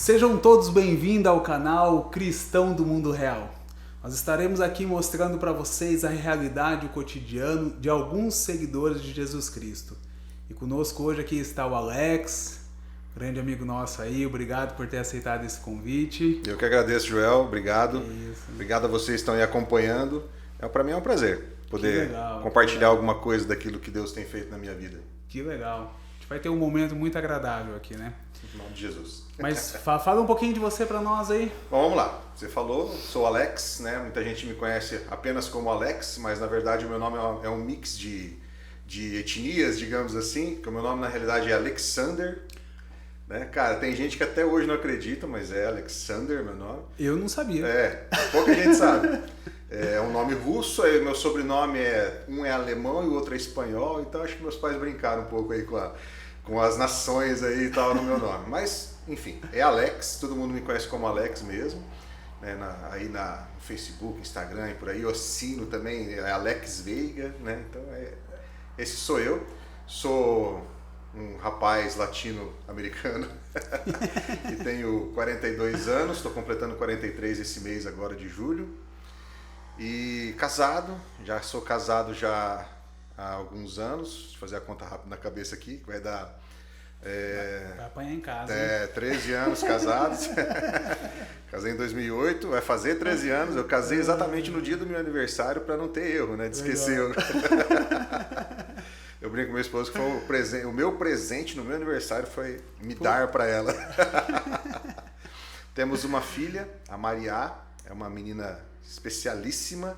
Sejam todos bem-vindos ao canal Cristão do Mundo Real. Nós estaremos aqui mostrando para vocês a realidade e o cotidiano de alguns seguidores de Jesus Cristo. E conosco hoje aqui está o Alex, grande amigo nosso aí. Obrigado por ter aceitado esse convite. Eu que agradeço, Joel. Obrigado. Isso. Obrigado a vocês que estão aí acompanhando. Para mim é um prazer poder compartilhar alguma coisa daquilo que Deus tem feito na minha vida. Que legal. A gente vai ter um momento muito agradável aqui, né? Em nome de Jesus. Mas fala um pouquinho de você para nós aí. Bom, vamos lá. Você falou, sou Alex, né? Muita gente me conhece apenas como Alex, mas na verdade o meu nome é um mix de etnias, digamos assim, que o meu nome na realidade é Alexander, né? Cara, tem gente que até hoje não acredita, mas é Alexander meu nome. Eu não sabia. Pouca gente sabe. É um nome russo, aí meu sobrenome um é alemão e o outro é espanhol, então acho que meus pais brincaram um pouco aí com as nações aí e tal no meu nome. Mas, enfim, é Alex, todo mundo me conhece como Alex mesmo, né? No Facebook, Instagram e por aí, eu assino também, é Alex Veiga, né? Então esse sou eu, sou um rapaz latino-americano e tenho 42 anos, estou completando 43 esse mês agora de julho. E casado, já sou casado já há alguns anos, deixa eu fazer a conta rápida na cabeça aqui, que vai dar... Vai apanhar em casa. 13 anos casados, casei em 2008, vai fazer 13 anos, eu casei exatamente no dia do meu aniversário para não ter erro, né, de esquecer. Eu brinco com minha esposa que foi o meu presente no meu aniversário foi me dar para ela. Temos uma filha, a Maria, é uma menina especialíssima,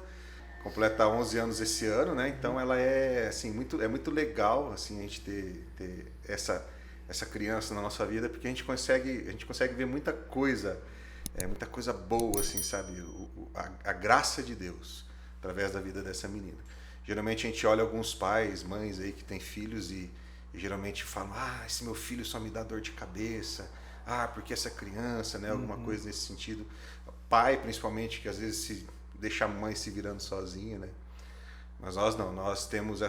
completa 11 anos esse ano, né? Então ela é assim muito legal assim a gente ter essa criança na nossa vida, porque a gente consegue ver muita coisa boa assim, sabe? A graça de Deus através da vida dessa menina. Geralmente a gente olha alguns pais, mães aí que têm filhos e geralmente falam: esse meu filho só me dá dor de cabeça, porque essa criança, né? Alguma coisa nesse sentido. Pai, principalmente, que às vezes se deixa a mãe se virando sozinha, né? Mas nós não, nós temos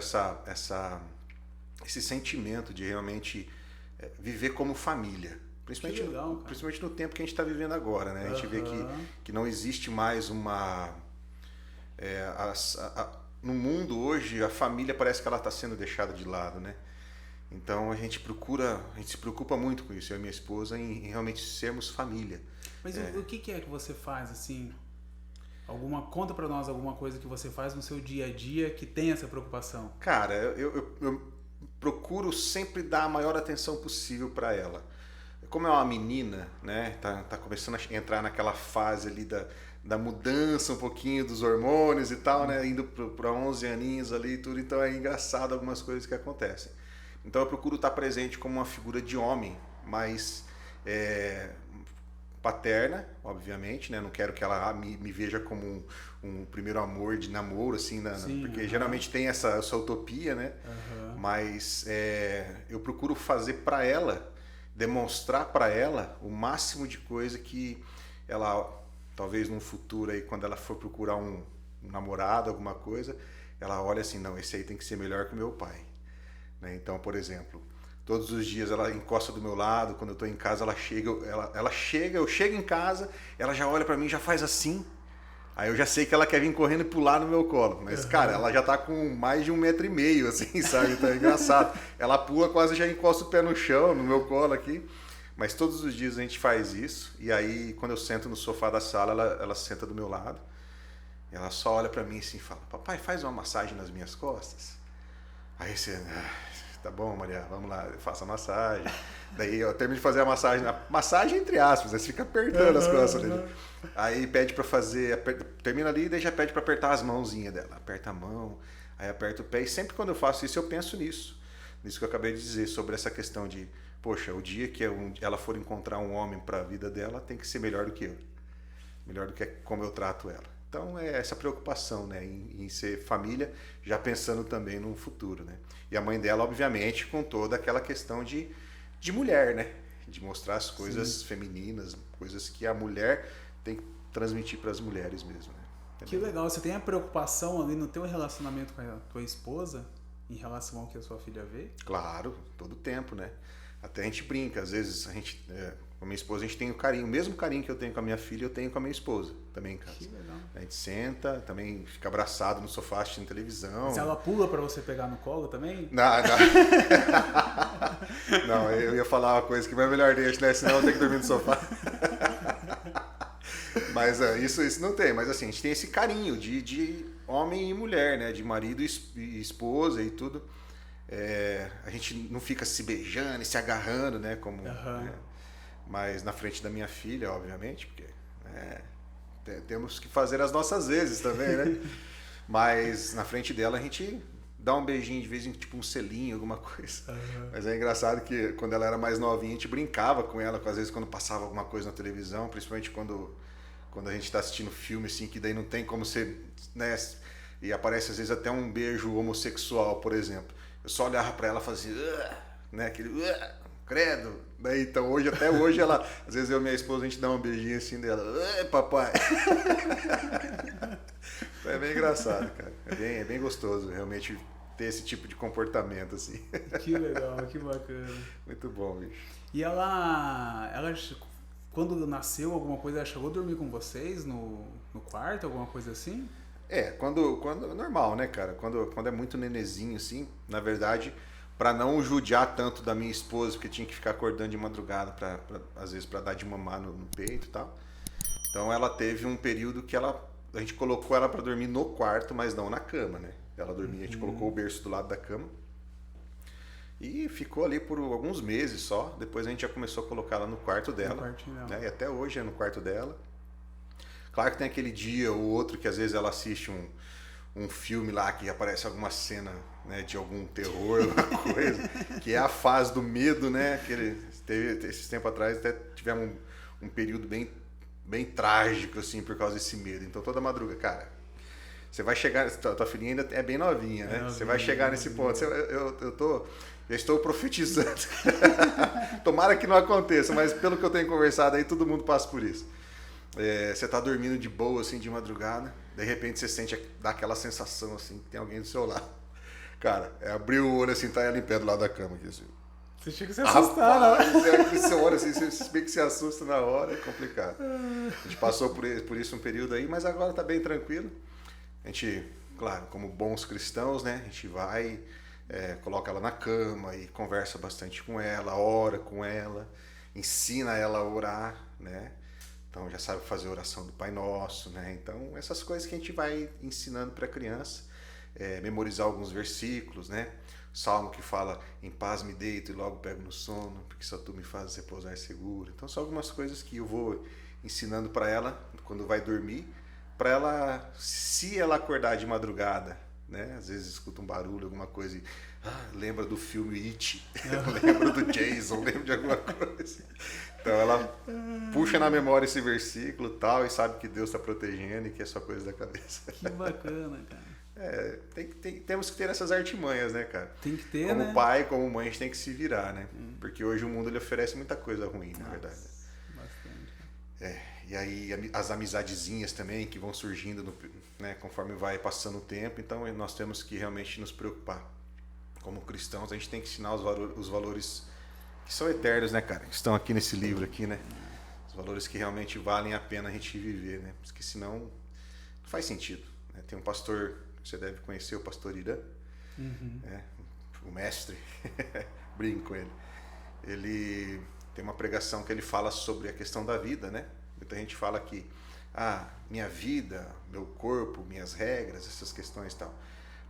esse sentimento de realmente viver como família. Principalmente no tempo que a gente está vivendo agora, né? A gente vê que não existe mais uma... no mundo hoje, a família parece que ela está sendo deixada de lado, né? Então a gente se preocupa muito com isso, eu e minha esposa, em realmente sermos família. Mas o que é que você faz, assim? Conta pra nós alguma coisa que você faz no seu dia a dia que tem essa preocupação. Cara, eu procuro sempre dar a maior atenção possível para ela. Como é uma menina, né? Tá começando a entrar naquela fase ali da mudança um pouquinho dos hormônios e tal, né? Indo para 11 aninhos ali e tudo, então é engraçado algumas coisas que acontecem. Então eu procuro estar presente como uma figura de homem, mas paterna, obviamente, né? Não quero que ela me veja como um primeiro amor de namoro, assim, porque geralmente tem essa utopia, né? Mas eu procuro fazer para ela, demonstrar para ela o máximo de coisa que ela, talvez num futuro aí, quando ela for procurar um namorado, alguma coisa, ela olha assim: não, esse aí tem que ser melhor que o meu pai. Então, por exemplo, todos os dias ela encosta do meu lado, quando eu estou em casa ela chega, eu chego em casa, ela já olha para mim, já faz assim, aí eu já sei que ela quer vir correndo e pular no meu colo, mas cara, ela já tá com mais de 1,5 metro, assim, sabe? Então é engraçado, ela pula, quase já encosta o pé no chão, no meu colo aqui, mas todos os dias a gente faz isso, e aí quando eu sento no sofá da sala, ela senta do meu lado, ela só olha para mim assim e fala: papai, faz uma massagem nas minhas costas. Aí você, tá bom, Maria, vamos lá, eu faço a massagem. Daí eu termino de fazer a massagem entre aspas, aí você fica apertando as costas dele. Aí pede pra fazer, termina ali e daí já pede pra apertar as mãozinhas dela. Aperta a mão, aí aperta o pé. E sempre quando eu faço isso, eu penso nisso que eu acabei de dizer, sobre essa questão de, poxa, o dia que ela for encontrar um homem pra vida dela, tem que ser melhor do que eu. Melhor do que como eu trato ela. Então é essa preocupação, né, em ser família, já pensando também no futuro, né? E a mãe dela, obviamente, com toda aquela questão de mulher, né? De mostrar as coisas femininas, coisas que a mulher tem que transmitir para as mulheres mesmo, né? Que legal, você tem a preocupação ali no teu relacionamento com a tua esposa em relação ao que a sua filha vê? Claro, todo tempo, né? Até a gente brinca, às vezes a gente Com a minha esposa a gente tem o mesmo carinho que eu tenho com a minha filha, eu tenho com a minha esposa também em casa. Que legal. A gente senta, também fica abraçado no sofá assistindo televisão. Mas ela pula pra você pegar no colo também? Não, não, eu ia falar uma coisa que não é melhor deixar, né? Senão eu tenho que dormir no sofá. Mas isso não tem, mas assim, a gente tem esse carinho de homem e mulher, né? De marido e esposa e tudo. A gente não fica se beijando e se agarrando, né? Como, né? Mas na frente da minha filha, obviamente, porque temos que fazer as nossas vezes também, né? Mas na frente dela a gente dá um beijinho de vez em tipo um selinho, alguma coisa. Mas é engraçado que quando ela era mais novinha, a gente brincava com ela, às vezes quando passava alguma coisa na televisão, principalmente quando a gente está assistindo filme, assim, que daí não tem como ser, né? E aparece às vezes até um beijo homossexual, por exemplo. Eu só olhava para ela e fazia, né? Aquele, credo. Daí, então, até hoje, ela, às vezes eu e minha esposa, a gente dá um beijinho assim dela, papai. É bem engraçado, cara. É bem gostoso, realmente, ter esse tipo de comportamento, assim. Que legal, que bacana. Muito bom, bicho. E ela quando nasceu alguma coisa, ela chegou a dormir com vocês no quarto, alguma coisa assim? Quando normal, né, cara? Quando é muito nenezinho, assim, na verdade, para não judiar tanto da minha esposa, porque tinha que ficar acordando de madrugada, às vezes para dar de mamar no peito e tal. Então ela teve um período que a gente colocou ela para dormir no quarto, mas não na cama, né? Ela dormia, a gente colocou o berço do lado da cama e ficou ali por alguns meses só. Depois a gente já começou a colocar ela no quarto dela, né? E até hoje é no quarto dela. Claro que tem aquele dia ou outro que às vezes ela assiste um filme lá que aparece alguma cena, né, de algum terror, alguma coisa, que é a fase do medo, né? Esses tempos atrás até tivemos um período bem trágico, assim, por causa desse medo. Então toda madrugada, cara, você vai chegar, tua filhinha ainda é bem novinha, né? Você vai chegar nesse ponto. Já estou profetizando. Tomara que não aconteça, mas pelo que eu tenho conversado aí, todo mundo passa por isso. Você tá dormindo de boa, assim, de madrugada, de repente você dá aquela sensação, assim, que tem alguém do seu lado. Cara, abrir o olho, assim, tá ela em pé do lado da cama, aqui, assim. Você chega a se assustar, né? Você olha assim, você meio que se assusta na hora, é complicado. A gente passou por isso um período aí, mas agora tá bem tranquilo. A gente, claro, como bons cristãos, né, a gente vai, coloca ela na cama e conversa bastante com ela, ora com ela, ensina ela a orar, né? Então já sabe fazer a oração do Pai Nosso, né? Então essas coisas que a gente vai ensinando para a criança, memorizar alguns versículos, né? Salmo que fala, em paz me deito e logo pego no sono, porque só tu me fazes repousar seguro. Então são algumas coisas que eu vou ensinando para ela quando vai dormir, para ela, se ela acordar de madrugada, né? Às vezes escuta um barulho, alguma coisa e lembra do filme It, lembra do Jason, lembra de alguma coisa. Então ela puxa na memória esse versículo e tal, e sabe que Deus está protegendo e que é só coisa da cabeça. Que bacana, cara. Temos que ter essas artimanhas, né, cara? Tem que ter, como né? pai, como mãe, a gente tem que se virar, né? Porque hoje o mundo ele oferece muita coisa ruim, na verdade. Bastante. E aí as amizadezinhas também que vão surgindo, né, conforme vai passando o tempo. Então nós temos que realmente nos preocupar. Como cristãos, a gente tem que ensinar os valores que são eternos, né, cara? Que estão aqui nesse livro aqui, né? Os valores que realmente valem a pena a gente viver, né? Porque senão não faz sentido. Né? Tem um pastor, você deve conhecer, o pastor Irã, o mestre, brinco com ele. Ele tem uma pregação que ele fala sobre a questão da vida, né? Muita gente fala que, minha vida, meu corpo, minhas regras, essas questões e tal.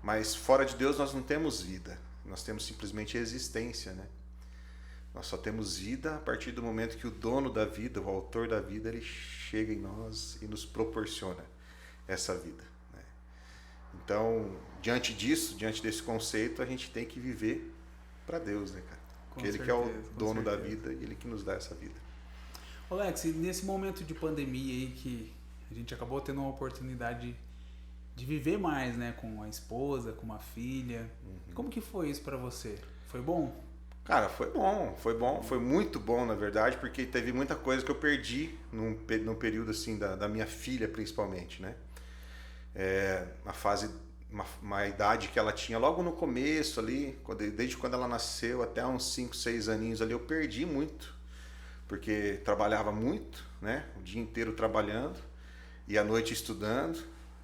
Mas fora de Deus nós não temos vida, nós temos simplesmente existência, né? Nós só temos vida a partir do momento que o dono da vida, o autor da vida, ele chega em nós e nos proporciona essa vida, né? Então, diante desse conceito, a gente tem que viver para Deus, né, cara? Porque Ele que é o dono da vida e Ele que nos dá essa vida. Alex, nesse momento de pandemia aí que a gente acabou tendo uma oportunidade de viver mais, né, com a esposa, com uma filha, como que foi isso para você? Foi bom? Cara, foi muito bom, na verdade, porque teve muita coisa que eu perdi num período, assim, da minha filha, principalmente, né? Uma idade que ela tinha logo no começo ali, desde quando ela nasceu até uns 5, 6 aninhos ali, eu perdi muito porque trabalhava muito, né? O dia inteiro trabalhando e à noite estudando,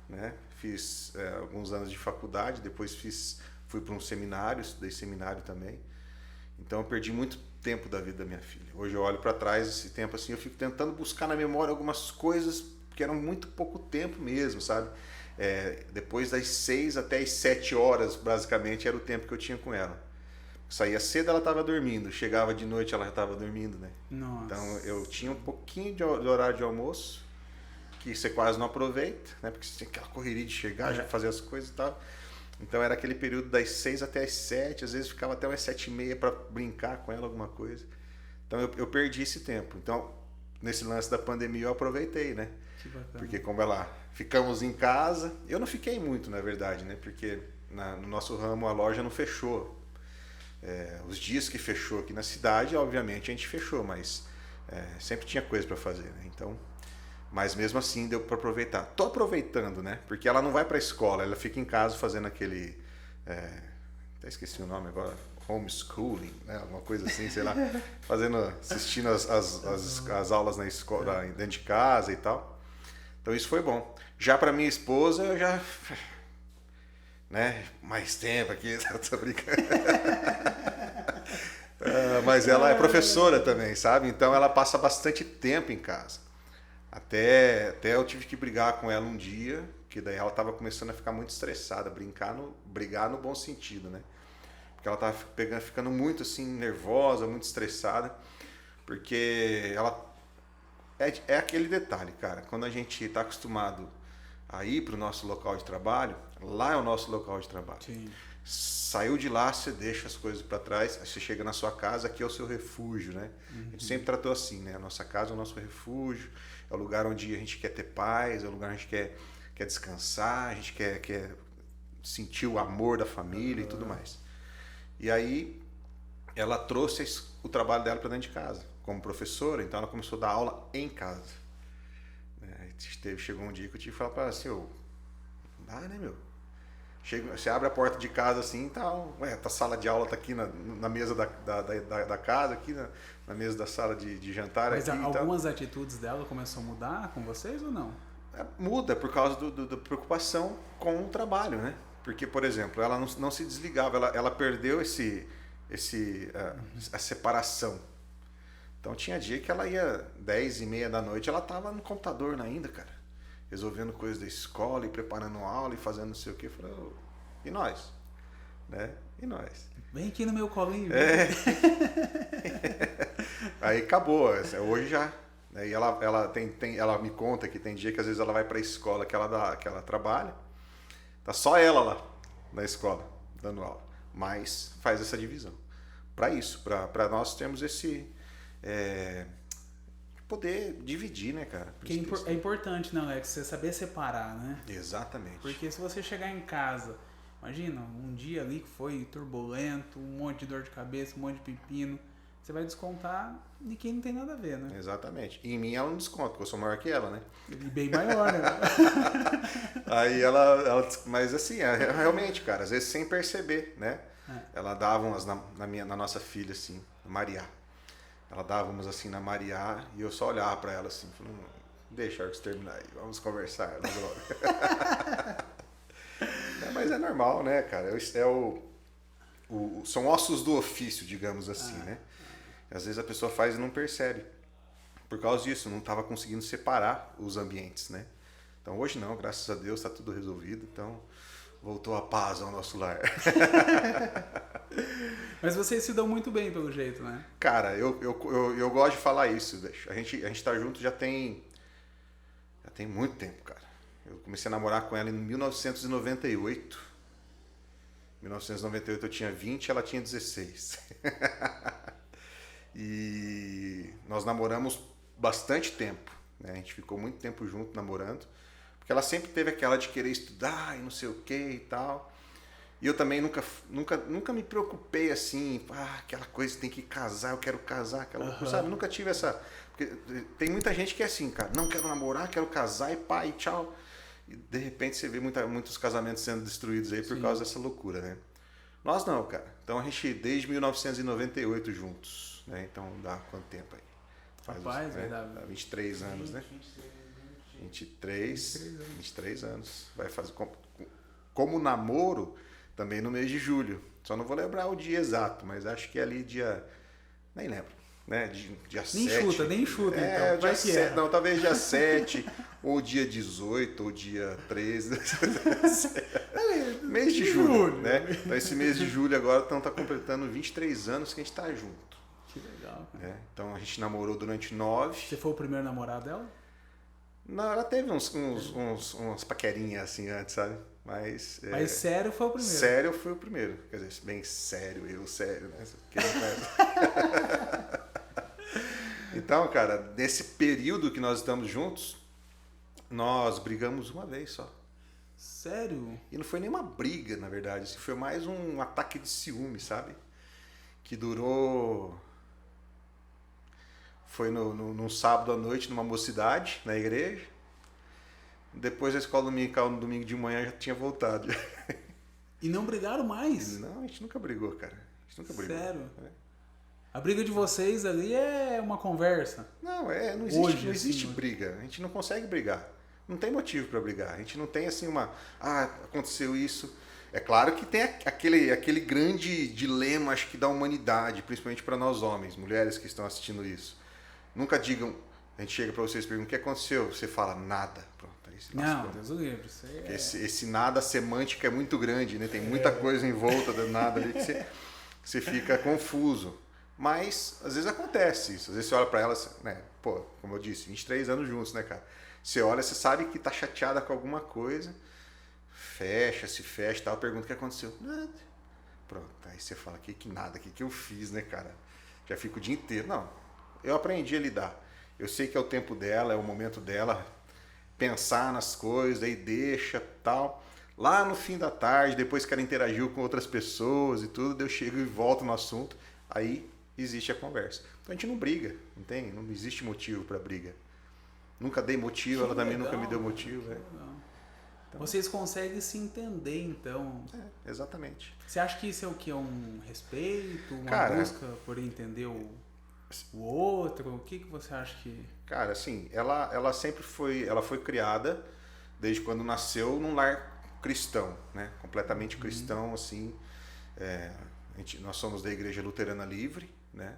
né? Fiz alguns anos de faculdade, depois fui para um seminário, estudei seminário também. Então eu perdi muito tempo da vida da minha filha. Hoje eu olho para trás, esse tempo assim, eu fico tentando buscar na memória algumas coisas que eram muito pouco tempo mesmo, sabe? Depois das 6 até as 7 horas, basicamente, era o tempo que eu tinha com ela. Saía cedo, ela estava dormindo. Chegava de noite, ela já estava dormindo, né? Nossa. Então eu tinha um pouquinho de horário de almoço, que você quase não aproveita, né? Porque você tem aquela correria de chegar, já fazer as coisas e tal. Então era aquele período das 6 até as 7, às vezes ficava até umas 7h30 para brincar com ela, alguma coisa. Então eu perdi esse tempo. Então, nesse lance da pandemia, eu aproveitei, né? Que bacana. Porque como ficamos em casa, eu não fiquei muito, na verdade, né? Porque no nosso ramo a loja não fechou. Os dias que fechou aqui na cidade, obviamente a gente fechou, mas sempre tinha coisa para fazer, né? Então, mas mesmo assim deu para aproveitar. Tô aproveitando, né? Porque ela não vai para a escola, ela fica em casa fazendo aquele, até esqueci o nome agora, homeschooling, né? Alguma coisa assim, sei lá, assistindo as aulas na escola, dentro de casa e tal. Então isso foi bom. Já para minha esposa, eu já, né? Mais tempo aqui, tô brincando. Mas ela é professora também, sabe? Então ela passa bastante tempo em casa. Até eu tive que brigar com ela um dia, que daí ela estava começando a ficar muito estressada, brigar no bom sentido, né? Porque ela estava ficando muito assim, nervosa, muito estressada, porque ela é aquele detalhe, cara, quando a gente está acostumado a ir para o nosso local de trabalho, lá é o nosso local de trabalho. Sim. Saiu de lá, você deixa as coisas para trás, aí você chega na sua casa, aqui é o seu refúgio, né? A gente sempre tratou assim, né? A nossa casa é o nosso refúgio, é o lugar onde a gente quer ter paz, é o lugar onde a gente quer descansar, a gente quer sentir o amor da família e tudo mais. E aí ela trouxe o trabalho dela para dentro de casa, como professora, então ela começou a dar aula em casa. Chegou um dia que eu tive que falar para ela assim, não dá, né, meu? Você abre a porta de casa assim, a sala de aula tá aqui na mesa da casa, aqui na mesa da sala de jantar. Mas aqui, algumas atitudes dela começou a mudar com vocês ou não? Muda por causa da preocupação com o trabalho, né? Porque, por exemplo, ela não se desligava, ela perdeu a separação. Então tinha dia que ela ia 10h30 da noite, ela tava no computador ainda, cara. Resolvendo coisas da escola e preparando aula e fazendo não sei o que. Eu falei, e nós? Né? E nós? Vem aqui no meu colinho. Aí acabou. Hoje já. E ela me conta que tem dia que às vezes ela vai para a escola que ela trabalha. Tá só ela lá na escola, dando aula. Mas faz essa divisão. Para isso, para nós termos esse... poder dividir, né, cara? Porque é importante, né, Alex, você saber separar, né? Exatamente. Porque se você chegar em casa, imagina, um dia ali que foi turbulento, um monte de dor de cabeça, um monte de pepino, você vai descontar de quem não tem nada a ver, né? Exatamente. E em mim ela não desconta, porque eu sou maior que ela, né? E bem maior, né? Aí ela... Mas assim, realmente, cara, às vezes sem perceber, né? Ela dava umas na nossa filha, assim, Maria. Ela dávamos assim na Mariá e eu só olhava pra ela assim, falando, deixa a Arcos terminar aí, vamos conversar logo. Mas é normal, né, cara? São ossos do ofício, digamos assim, né? Às vezes a pessoa faz e não percebe. Por causa disso, não estava conseguindo separar os ambientes, né? Então hoje não, graças a Deus, está tudo resolvido, então voltou a paz ao nosso lar. Mas vocês se dão muito bem, pelo jeito, né? Cara, eu gosto de falar isso, bicho. A gente tá junto já tem muito tempo, cara. Eu comecei a namorar com ela em 1998. Em 1998 eu tinha 20, ela tinha 16. E nós namoramos bastante tempo, né? A gente ficou muito tempo junto namorando, porque ela sempre teve aquela de querer estudar e não sei o que e tal. E eu também nunca me preocupei assim, aquela coisa, tem que casar, eu quero casar, sabe? Nunca tive essa... Porque tem muita gente que é assim, cara, não quero namorar, quero casar e pá, e tchau. E de repente você vê muitos casamentos sendo destruídos aí por causa dessa loucura, né? Nós não, cara. Então a gente, desde 1998 juntos, né? Então dá quanto tempo aí? Rapaz, vai dar 23 anos, né? 23 anos. Vai fazer como namoro também no mês de julho. Só não vou lembrar o dia exato, mas acho que é ali dia... Nem lembro, né? Dia 7. Nem chuta, então. Dia 7, não, talvez dia 7, ou dia 18, ou dia 13. Mês de julho, né? Então esse mês de julho agora tá completando 23 anos que a gente tá junto. Que legal, cara. Né? Então a gente namorou durante 9. Você foi o primeiro namorado dela? Não, ela teve umas paquerinhas assim antes, sabe? Mas sério foi o primeiro? Sério foi o primeiro. Quer dizer, bem sério, né? Então, cara, nesse período que nós estamos juntos, nós brigamos uma vez só. Sério? E não foi nem uma briga, na verdade. Foi mais um ataque de ciúme, sabe? Que durou... Foi num sábado à noite, numa mocidade, na igreja. Depois da escola dominical, no domingo de manhã, já tinha voltado. E não brigaram mais? Não, a gente nunca brigou, cara. A gente nunca brigou. Sério? A briga de vocês ali é uma conversa? Não existe briga. A gente não consegue brigar. Não tem motivo para brigar. A gente não tem assim aconteceu isso. É claro que tem aquele grande dilema, acho que da humanidade, principalmente para nós homens, mulheres que estão assistindo isso. Nunca digam, a gente chega para vocês e pergunta o que aconteceu, você fala nada. Pronto, aí você não, Deus o livre. Esse nada semântica é muito grande, né? Tem muita coisa em volta do nada ali que você fica confuso. Mas às vezes acontece isso. Às vezes você olha para ela, né? Pô, como eu disse, 23 anos juntos, né, cara? Você olha, você sabe que tá chateada com alguma coisa, se fecha e tal, pergunta o que aconteceu. Nada. Pronto, aí você fala, que nada, que eu fiz, né, cara? Já fico o dia inteiro. Não, eu aprendi a lidar. Eu sei que é o tempo dela, é o momento dela pensar nas coisas, aí deixa, tal. Lá no fim da tarde, depois que ela interagiu com outras pessoas e tudo, eu chego e volto no assunto, aí existe a conversa. Então a gente não briga, não tem? Não existe motivo para briga. Nunca dei motivo, ela também nunca me deu motivo. Então, vocês conseguem se entender, então. Exatamente. Você acha que isso é o que? É um respeito, uma busca por entender o outro? O que você acha que... Cara, assim, ela sempre foi criada, desde quando nasceu, num lar cristão, né? Completamente cristão, assim. Nós somos da Igreja Luterana Livre, né?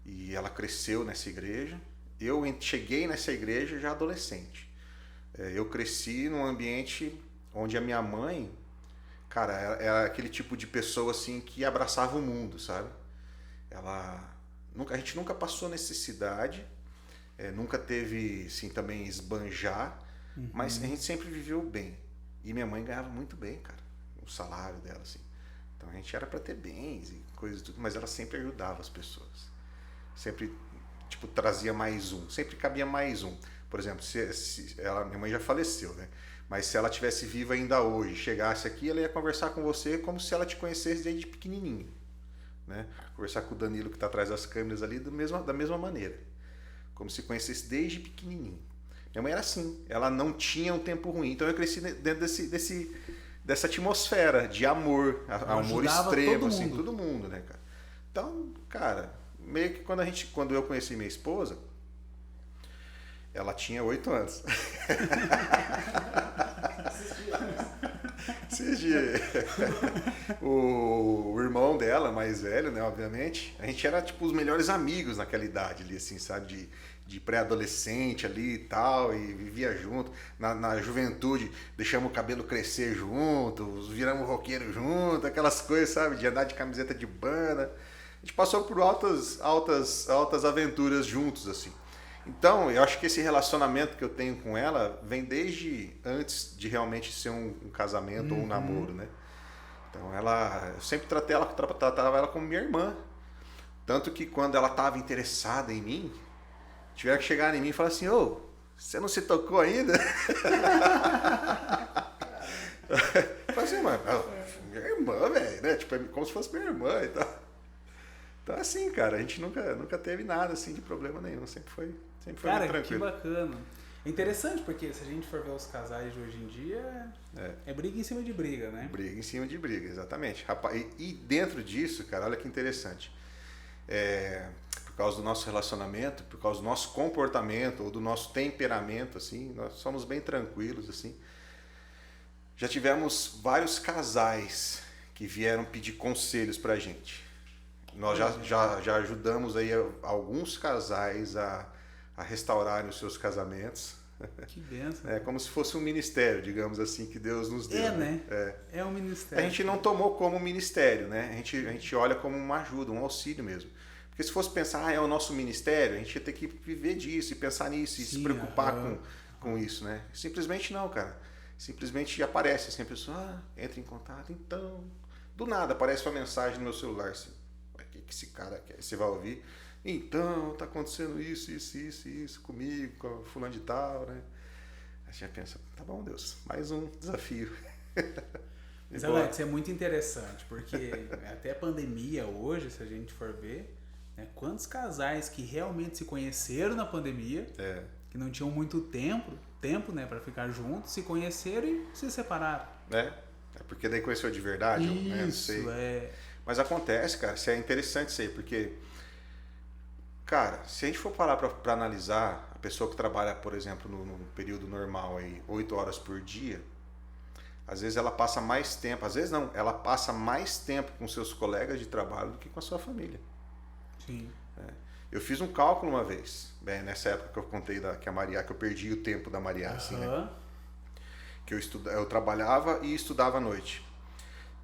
E ela cresceu nessa igreja. Eu cheguei nessa igreja já adolescente. Eu cresci num ambiente onde a minha mãe, cara, era aquele tipo de pessoa assim que abraçava o mundo, sabe? A gente nunca passou necessidade, nunca teve assim também esbanjar, mas a gente sempre viveu bem. E minha mãe ganhava muito bem, cara, o salário dela, assim. Então a gente era para ter bens e coisas tudo, mas ela sempre ajudava as pessoas. Sempre trazia mais um, sempre cabia mais um. Por exemplo, minha mãe já faleceu, né? Mas se ela estivesse viva ainda hoje, chegasse aqui, ela ia conversar com você como se ela te conhecesse desde pequenininho, né? Conversar com o Danilo que está atrás das câmeras ali da mesma maneira, como se conhecesse desde pequenininho. Minha mãe era assim, ela não tinha um tempo ruim. Então eu cresci dentro dessa atmosfera de amor, amor extremo, assim, todo mundo, né, cara? Então, cara, meio que quando eu conheci minha esposa, ela tinha 8 anos. Esses dias. O irmão dela, mais velho, né, obviamente, a gente era tipo os melhores amigos naquela idade ali, assim, sabe, de pré-adolescente ali e tal, e vivia junto. Na juventude, deixamos o cabelo crescer juntos, viramos roqueiro junto, aquelas coisas, sabe, de andar de camiseta de banda. A gente passou por altas aventuras juntos, assim. Então, eu acho que esse relacionamento que eu tenho com ela vem desde antes de realmente ser um casamento ou um namoro, né? Então, eu sempre tratava ela como minha irmã. Tanto que quando ela estava interessada em mim, tiveram que chegar em mim e falar assim, você não se tocou ainda? Eu falei assim, minha irmã, velho, né? Tipo, como se fosse minha irmã e tal. Então, assim, cara, a gente nunca teve nada assim de problema nenhum, sempre foi cara, muito tranquilo. Que bacana. É interessante porque se a gente for ver os casais de hoje em dia, é briga em cima de briga, né? Briga em cima de briga, exatamente. Rapaz, e dentro disso, cara, olha que interessante. por causa do nosso relacionamento, por causa do nosso comportamento ou do nosso temperamento, assim, nós somos bem tranquilos, assim. Já tivemos vários casais que vieram pedir conselhos pra gente. Nós já ajudamos aí alguns casais a restaurarem os seus casamentos. Que bênção. É como se fosse um ministério, digamos assim, que Deus nos deu. Né? É um ministério. A gente não tomou como um ministério, né? A gente olha como uma ajuda, um auxílio mesmo. Porque se fosse pensar, é o nosso ministério, a gente ia ter que viver disso e pensar nisso e se preocupar com isso, né? Simplesmente não, cara. Simplesmente aparece assim, a pessoa entra em contato, então... Do nada aparece uma mensagem no meu celular, assim, o que esse cara quer? Você vai ouvir... Então, tá acontecendo isso comigo, com fulano de tal, né? A gente pensa, tá bom, Deus, mais um desafio. Mas, Alex, é muito interessante, porque até a pandemia hoje, se a gente for ver, né, quantos casais que realmente se conheceram na pandemia, que não tinham muito tempo, né, para ficar juntos, se conheceram e se separaram. É porque daí conheceu de verdade, né? Não sei. Mas acontece, cara, isso é interessante isso aí, porque... Cara, se a gente for parar para analisar a pessoa que trabalha, por exemplo, no período normal, aí, 8 horas por dia, às vezes ela passa mais tempo, às vezes não, ela passa mais tempo com seus colegas de trabalho do que com a sua família. Sim. Eu fiz um cálculo uma vez, nessa época que eu contei que eu perdi o tempo da Maria, assim, né? Que eu trabalhava e estudava à noite.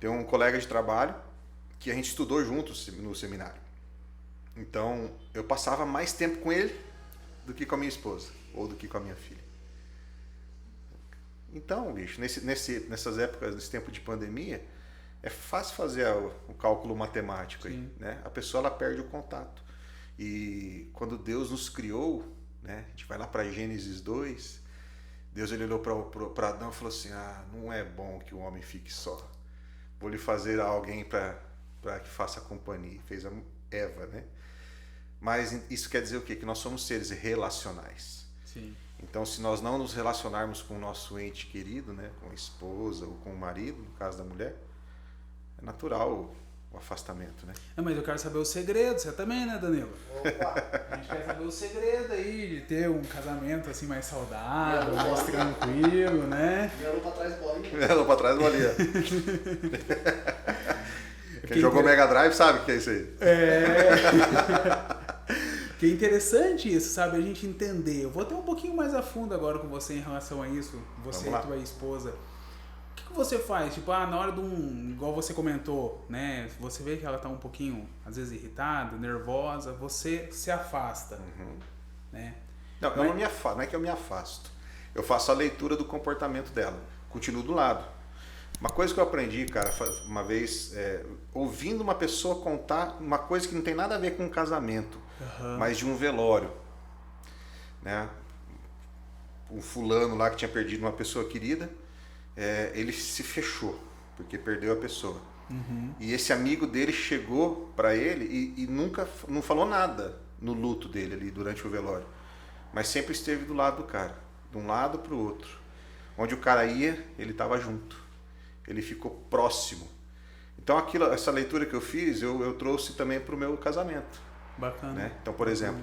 Tem um colega de trabalho que a gente estudou juntos no seminário. Então, eu passava mais tempo com ele do que com a minha esposa, ou do que com a minha filha. Então, bicho, nessas épocas, nesse tempo de pandemia, é fácil fazer o cálculo matemático aí, né? A pessoa, ela perde o contato. E quando Deus nos criou, né? A gente vai lá para Gênesis 2, Deus ele olhou para Adão e falou assim, não é bom que o homem fique só. Vou lhe fazer alguém para que faça companhia. Fez a Eva, né? Mas isso quer dizer o quê? Que nós somos seres relacionais. Sim. Então, se nós não nos relacionarmos com o nosso ente querido, né, com a esposa ou com o marido, no caso da mulher, é natural o afastamento, né? Mas eu quero saber o segredo, você também, né, Danilo? Opa! A gente quer saber o segredo aí de ter um casamento assim mais saudável, mais tranquilo, né? E olhou pra trás bolinha. Olhou pra trás bolinha. Quem jogou Mega Drive sabe o que é isso aí. Que é interessante isso, sabe? A gente entender. Eu vou até um pouquinho mais a fundo agora com você em relação a isso. Você e tua esposa. O que você faz? Tipo, na hora de igual você comentou, né? Você vê que ela tá um pouquinho, às vezes, irritada, nervosa. Você se afasta, né? Não, eu não me afasto. Não é que eu me afasto. Eu faço a leitura do comportamento dela. Continuo do lado. Uma coisa que eu aprendi, cara, uma vez, ouvindo uma pessoa contar uma coisa que não tem nada a ver com um casamento, mas de um velório, né? Um fulano lá que tinha perdido uma pessoa querida, ele se fechou, porque perdeu a pessoa. E esse amigo dele chegou para ele e não falou nada no luto dele ali durante o velório, mas sempre esteve do lado do cara, de um lado para o outro. Onde o cara ia, ele estava junto. Ele ficou próximo. Então essa leitura que eu fiz, eu trouxe também para o meu casamento. Bacana. Né? Então, por exemplo,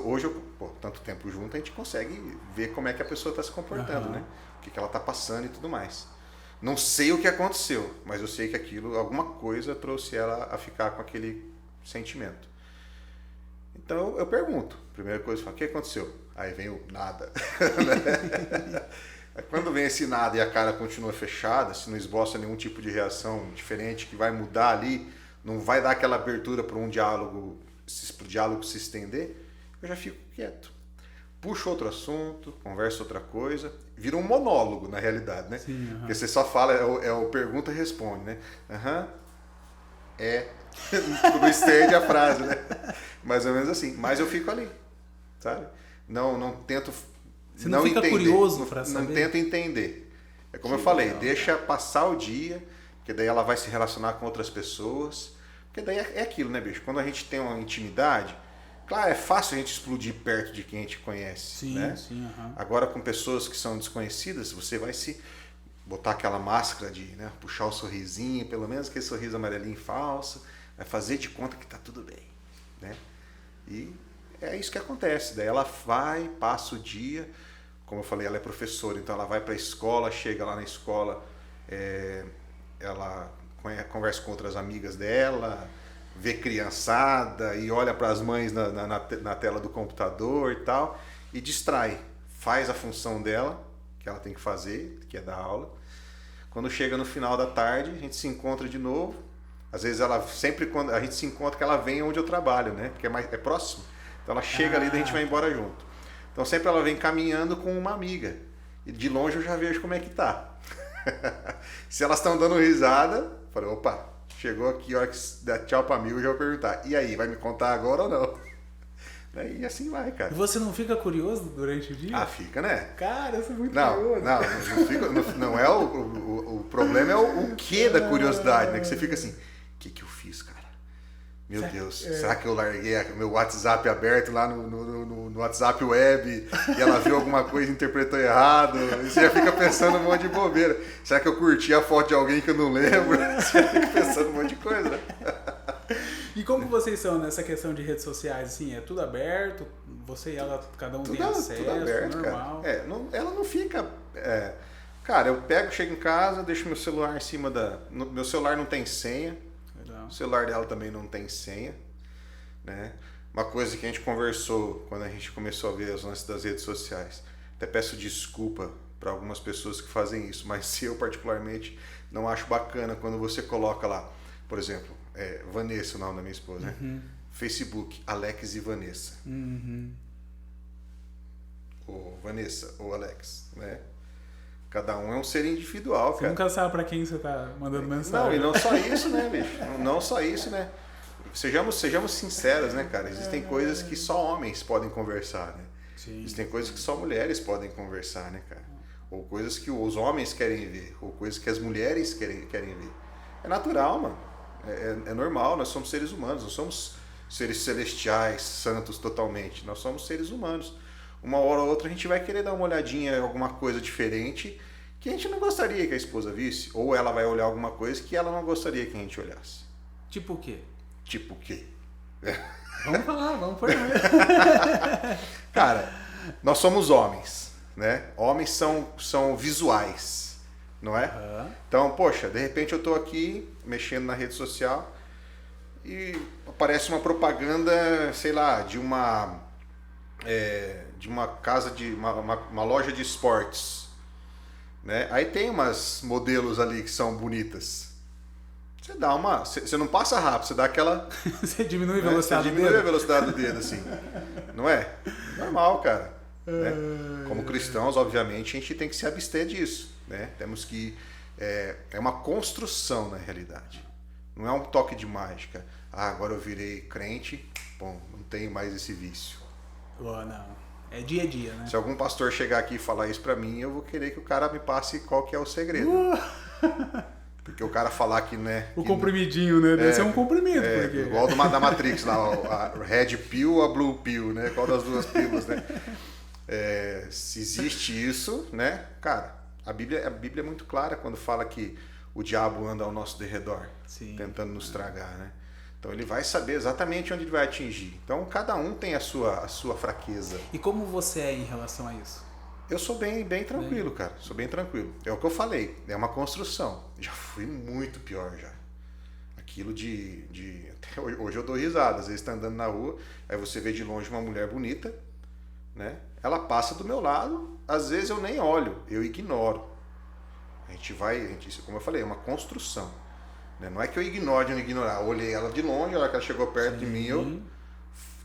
hoje, tanto tempo junto, a gente consegue ver como é que a pessoa está se comportando, né? O que ela está passando e tudo mais. Não sei o que aconteceu, mas eu sei que alguma coisa trouxe ela a ficar com aquele sentimento. Então eu pergunto, primeira coisa, eu falo, o que aconteceu? Aí vem o nada. Quando vem esse nada e a cara continua fechada, se não esboça nenhum tipo de reação diferente que vai mudar ali, não vai dar aquela abertura para o diálogo se estender, eu já fico quieto. Puxo outro assunto, converso outra coisa, vira um monólogo na realidade, né? Sim, porque você só fala, o pergunta e responde, né? Não estende a frase, né? Mais ou menos assim. Mas eu fico ali, sabe? Não tento... Você não fica entender, curioso para saber? Não tento entender. É como eu falei, deixa passar o dia, porque daí ela vai se relacionar com outras pessoas. Porque daí é aquilo, né, bicho? Quando a gente tem uma intimidade, claro, é fácil a gente explodir perto de quem a gente conhece. Sim, né? sim. Agora, com pessoas que são desconhecidas, você vai se botar aquela máscara de, né, puxar o sorrisinho, pelo menos aquele sorriso amarelinho falso, vai fazer de conta que tá tudo bem, né? E é isso que acontece. Daí ela vai, passa o dia, como eu falei, ela é professora, então ela vai para a escola, chega lá na escola, ela conversa com outras amigas dela, vê criançada e olha para as mães na tela do computador e tal, e distrai, faz a função dela, que ela tem que fazer, que é dar aula. Quando chega no final da tarde, a gente se encontra de novo. Às vezes sempre quando a gente se encontra, que ela vem onde eu trabalho, né? Porque é próximo. Então ela chega ali e a gente vai embora junto. Então sempre ela vem caminhando com uma amiga. E de longe eu já vejo como é que tá. Se elas estão dando risada, eu falei, opa, chegou aqui, a hora que dá tchau pra mim, eu já vou perguntar. E aí, vai me contar agora ou não? E assim vai, cara. E você não fica curioso durante o dia? Ah, fica, né? Cara, eu sou muito curioso. Não é o problema é o que da curiosidade, né? Que você fica assim, o que eu fiz, cara? Meu Deus, será que eu larguei meu WhatsApp aberto lá no WhatsApp web e ela viu alguma coisa e interpretou errado? E você já fica pensando um monte de bobeira. Será que eu curti a foto de alguém que eu não lembro? Você fica pensando um monte de coisa. E como vocês são nessa questão de redes sociais? Assim, é tudo aberto? Você e ela, cada um tem acesso? Tudo aberto, normal? Cara. Ela não fica... Cara, eu chego em casa, deixo meu celular em cima meu celular não tem senha. Legal. O celular dela também não tem senha. Né? Uma coisa que a gente conversou quando a gente começou a ver os lances das redes sociais. Até peço desculpa para algumas pessoas que fazem isso, mas eu particularmente não acho bacana quando você coloca lá, por exemplo, Vanessa, o nome da minha esposa, né? Facebook, Alex e Vanessa. Ou Vanessa, ou Alex, né? Cada um é um ser individual, você cara. Nunca sabe pra quem você tá mandando mensagem. Não, e não só isso, né, bicho? Não só isso, né? Sejamos sinceros, né, cara? Existem coisas que só homens podem conversar, né? Sim. Existem coisas que só mulheres podem conversar, né, cara? Ou coisas que os homens querem ver, ou coisas que as mulheres querem ver. É natural, mano. É normal, nós somos seres humanos, não somos seres celestiais, santos totalmente. Nós somos seres humanos. Uma hora ou outra a gente vai querer dar uma olhadinha em alguma coisa diferente que a gente não gostaria que a esposa visse, ou ela vai olhar alguma coisa que ela não gostaria que a gente olhasse. Tipo o quê? Tipo o quê? Vamos falar, vamos por aí. Cara, nós somos homens, né? Homens são visuais, não é? Então, poxa, de repente eu tô aqui mexendo na rede social e aparece uma propaganda, sei lá, de uma casa uma loja de esportes, né? Aí tem umas modelos ali que são bonitas. Você não passa rápido, você dá aquela... Você diminui a velocidade do dedo. Diminui a velocidade do dedo, assim. Não é? Normal, cara. Né? Como cristãos, obviamente, a gente tem que se abster disso, né? Temos que... É uma construção, na realidade. Não é um toque de mágica. Agora eu virei crente, bom, não tenho mais esse vício. Não. É dia a dia, né? Se algum pastor chegar aqui e falar isso pra mim, eu vou querer que o cara me passe qual que é o segredo. Porque o cara falar que, né... O comprimidinho, né? Deve ser um comprimido. Porque... Igual da Matrix, lá, a Red Pill ou a Blue Pill, né? Qual das duas pílulas, né? Se existe isso, né? Cara, a Bíblia é muito clara quando fala que o diabo anda ao nosso derredor, tentando nos tragar, né? Então ele vai saber exatamente onde ele vai atingir. Então cada um tem a sua fraqueza. E como você é em relação a isso? Eu sou bem tranquilo, cara. Sou bem tranquilo. É o que eu falei. É uma construção. Já fui muito pior já. Aquilo até hoje eu dou risada. Às vezes tá andando na rua, aí você vê de longe uma mulher bonita, né? Ela passa do meu lado, às vezes eu nem olho, eu ignoro. Como eu falei, é uma construção. Né? Não é que eu ignore de não ignorar. Eu olhei ela de longe, a hora que ela chegou perto de mim, eu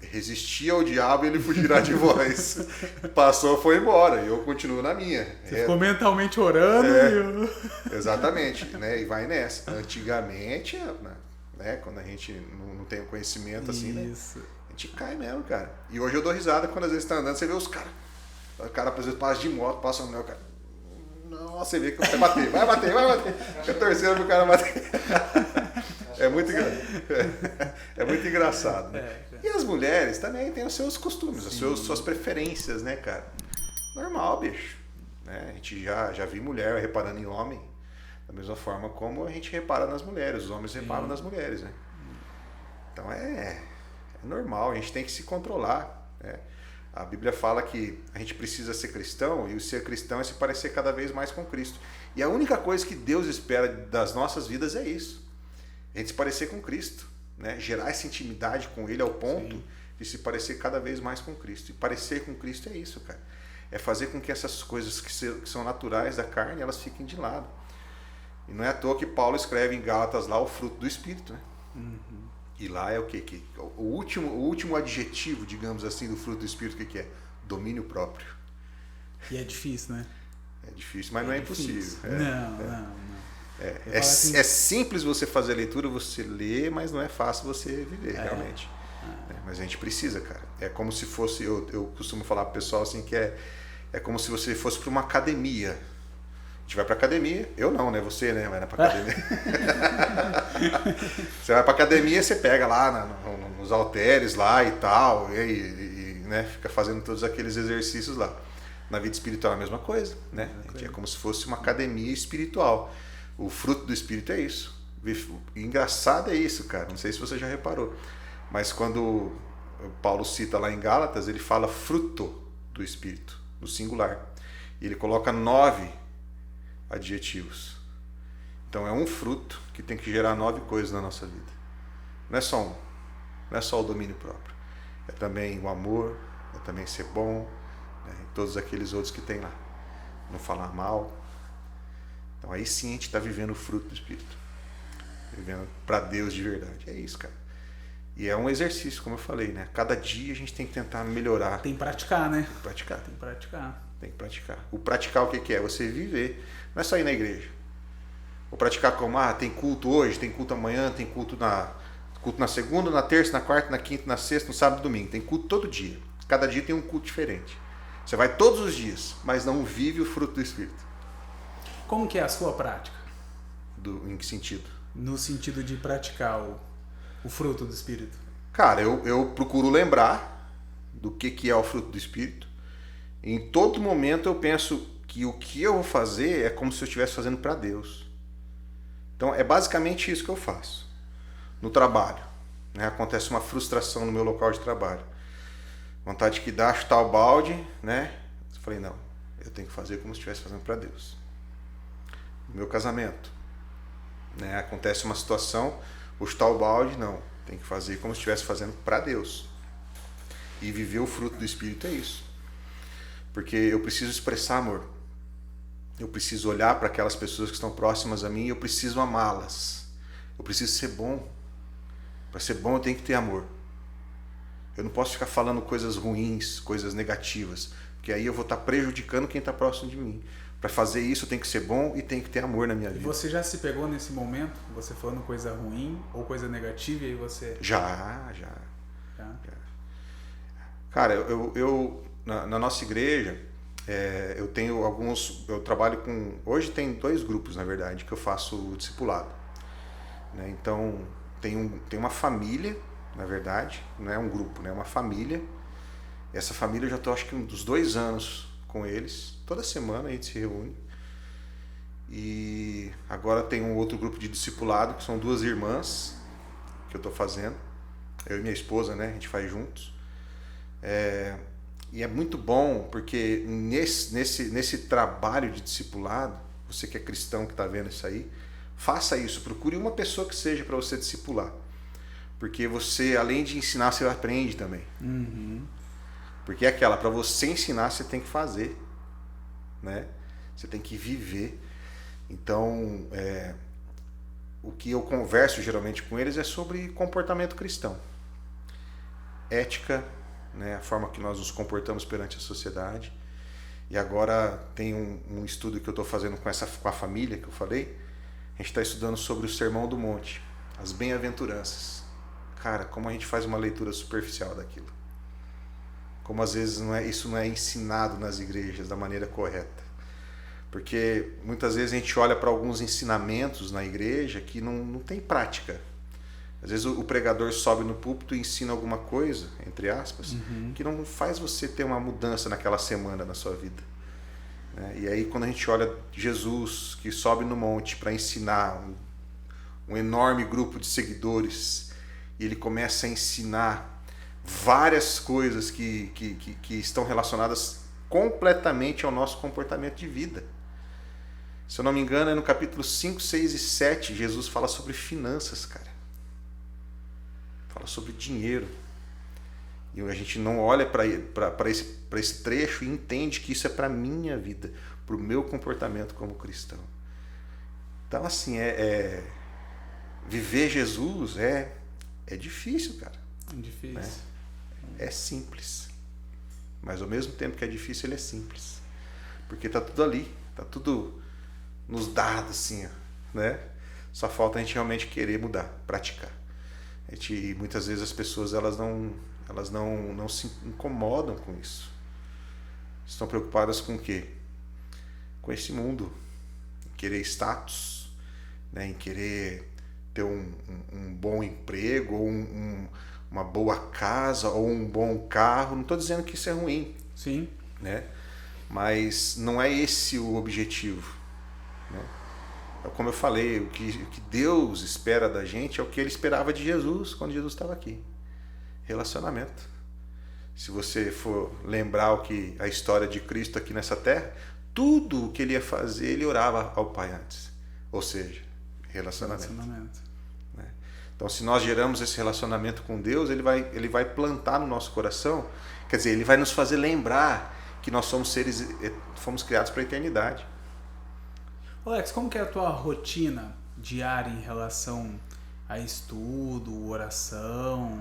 resisti ao diabo e ele fugirá de vós. Passou, foi embora. E eu continuo na minha. Você ficou mentalmente orando. Exatamente. Né? E vai nessa. Antigamente, né? Quando a gente não tem o conhecimento assim, né? A gente cai mesmo, cara. E hoje eu dou risada quando às vezes tá andando, você vê os caras. O cara, por exemplo, passa de moto, passa no meu cara. Nossa, você vê que vai bater. Fica torcendo pro cara bater. É muito engraçado, né? E as mulheres também têm os seus costumes, as suas preferências, né, cara? Normal, bicho. Né? A gente já vi mulher reparando em homem, da mesma forma como a gente repara nas mulheres, os homens reparam nas mulheres, né? Então é É normal, a gente tem que se controlar, né? A Bíblia fala que a gente precisa ser cristão, e o ser cristão é se parecer cada vez mais com Cristo. E a única coisa que Deus espera das nossas vidas é isso. A gente se parecer com Cristo, né? Gerar essa intimidade com Ele ao ponto de se parecer cada vez mais com Cristo. E parecer com Cristo é isso, cara. É fazer com que essas coisas que são naturais da carne, elas fiquem de lado. E não é à toa que Paulo escreve em Gálatas lá o fruto do Espírito, né? Uhum. E lá é o quê? O último adjetivo, digamos assim, do fruto do Espírito, o que é? Domínio próprio. E é difícil, né? É difícil, mas não é impossível. Não. É simples você fazer a leitura, você lê, mas não é fácil você viver, realmente. Mas a gente precisa, cara. É como se fosse, eu costumo falar pro pessoal assim, que é como se você fosse para uma academia. A gente vai pra academia, eu não, né? Você, né? Vai pra academia. Você vai pra academia, você pega lá nos halteres lá e tal, e né? Fica fazendo todos aqueles exercícios lá. Na vida espiritual é a mesma coisa, né? É como se fosse uma academia espiritual. O fruto do Espírito é isso. Engraçado é isso, cara. Não sei se você já reparou. Mas quando Paulo cita lá em Gálatas, ele fala fruto do Espírito, no singular. E ele coloca 9 adjetivos. Então é um fruto que tem que gerar 9 coisas na nossa vida. Não é só um. Não é só o domínio próprio. É também o amor, é também ser bom, né? E todos aqueles outros que tem lá. Não falar mal. Então aí sim a gente está vivendo o fruto do Espírito. Vivendo para Deus de verdade. É isso, cara. E é um exercício, como eu falei, né? Cada dia a gente tem que tentar melhorar. Tem que praticar, né? Tem que praticar. Tem que praticar. O praticar o que é? Você viver. Não é só ir na igreja. Ou praticar como, tem culto hoje, tem culto amanhã, tem culto na segunda, na terça, na quarta, na quinta, na sexta, no sábado e domingo. Tem culto todo dia. Cada dia tem um culto diferente. Você vai todos os dias, mas não vive o fruto do Espírito. Como que é a sua prática? Em que sentido? No sentido de praticar o fruto do Espírito. Cara, eu procuro lembrar do que é o fruto do Espírito. Em todo momento eu penso que o que eu vou fazer é como se eu estivesse fazendo para Deus. Então é basicamente isso que eu faço. No trabalho, né? Acontece uma frustração no meu local de trabalho. Vontade que dá, chutar o balde, né? Eu falei, não, eu tenho que fazer como se estivesse fazendo para Deus. No meu casamento, né? Acontece uma situação, vou chutar o balde, não, tem que fazer como se estivesse fazendo para Deus. E viver o fruto do Espírito é isso. Porque eu preciso expressar amor. Eu preciso olhar para aquelas pessoas que estão próximas a mim e eu preciso amá-las. Eu preciso ser bom. Para ser bom eu tenho que ter amor. Eu não posso ficar falando coisas ruins, coisas negativas, porque aí eu vou estar prejudicando quem está próximo de mim. Para fazer isso eu tenho que ser bom e tenho que ter amor na minha vida. E você já se pegou nesse momento? Você falando coisa ruim ou coisa negativa e aí você... Já. Cara, eu na nossa igreja, eu tenho eu trabalho com... Hoje tem 2 grupos, na verdade, que eu faço o discipulado. Né? Então, tem uma família, na verdade, não é um grupo, né? É uma família. Essa família eu já estou, acho que uns 2 anos com eles. Toda semana a gente se reúne. E agora tem um outro grupo de discipulado, que são 2 irmãs, que eu estou fazendo. Eu e minha esposa, né? A gente faz juntos. E é muito bom, porque nesse trabalho de discipulado, você que é cristão, que está vendo isso aí, faça isso. Procure uma pessoa que seja para você discipular. Porque você, além de ensinar, você aprende também. Uhum. Porque para você ensinar, você tem que fazer, né? Você tem que viver. Então, o que eu converso geralmente com eles é sobre comportamento cristão. Ética, né? A forma que nós nos comportamos perante a sociedade. E agora tem um estudo que eu estou fazendo com a família, que eu falei. A gente está estudando sobre o Sermão do Monte, as bem-aventuranças. Cara, como a gente faz uma leitura superficial daquilo. Como às vezes isso não é ensinado nas igrejas da maneira correta. Porque muitas vezes a gente olha para alguns ensinamentos na igreja que não tem prática. Às vezes o pregador sobe no púlpito e ensina alguma coisa, entre aspas, que não faz você ter uma mudança naquela semana na sua vida. E aí quando a gente olha Jesus, que sobe no monte para ensinar um enorme grupo de seguidores, e ele começa a ensinar várias coisas que estão relacionadas completamente ao nosso comportamento de vida. Se eu não me engano, é no capítulo 5, 6 e 7, Jesus fala sobre finanças, cara. Fala sobre dinheiro. E a gente não olha para esse trecho e entende que isso é para a minha vida, para o meu comportamento como cristão. Então, assim, viver Jesus é difícil, cara. É difícil. Né? É simples. Mas ao mesmo tempo que é difícil, ele é simples. Porque tá tudo ali, tá tudo nos dados, assim, né? Só falta a gente realmente querer mudar, praticar. Muitas vezes as pessoas elas não se incomodam com isso. Estão preocupadas com o quê? Com esse mundo. Em querer status, né? Em querer ter um bom emprego, ou uma boa casa, ou um bom carro. Não estou dizendo que isso é ruim. Sim. Né? Mas não é esse o objetivo. Né? Como eu falei, o que Deus espera da gente é o que Ele esperava de Jesus quando Jesus estava aqui. Relacionamento. Se você for lembrar a história de Cristo aqui nessa terra, tudo o que Ele ia fazer, Ele orava ao Pai antes. Ou seja, relacionamento. Né? Então, se nós geramos esse relacionamento com Deus, Ele vai plantar no nosso coração, quer dizer, Ele vai nos fazer lembrar que nós fomos criados para a eternidade. Alex, como que é a tua rotina diária em relação a estudo, oração?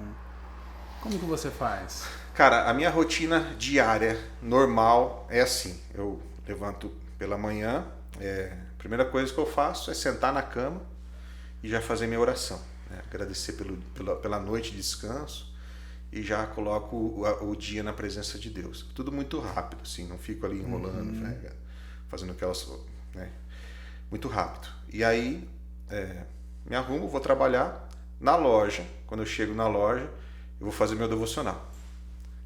Como que você faz? Cara, a minha rotina diária normal é assim. Eu levanto pela manhã, a primeira coisa que eu faço é sentar na cama e já fazer minha oração. Né? Agradecer pela noite de descanso e já coloco o dia na presença de Deus. Tudo muito rápido, assim, não fico ali enrolando, fazendo aquelas... Né? Muito rápido. E aí me arrumo, vou trabalhar na loja. Quando eu chego na loja, eu vou fazer meu devocional.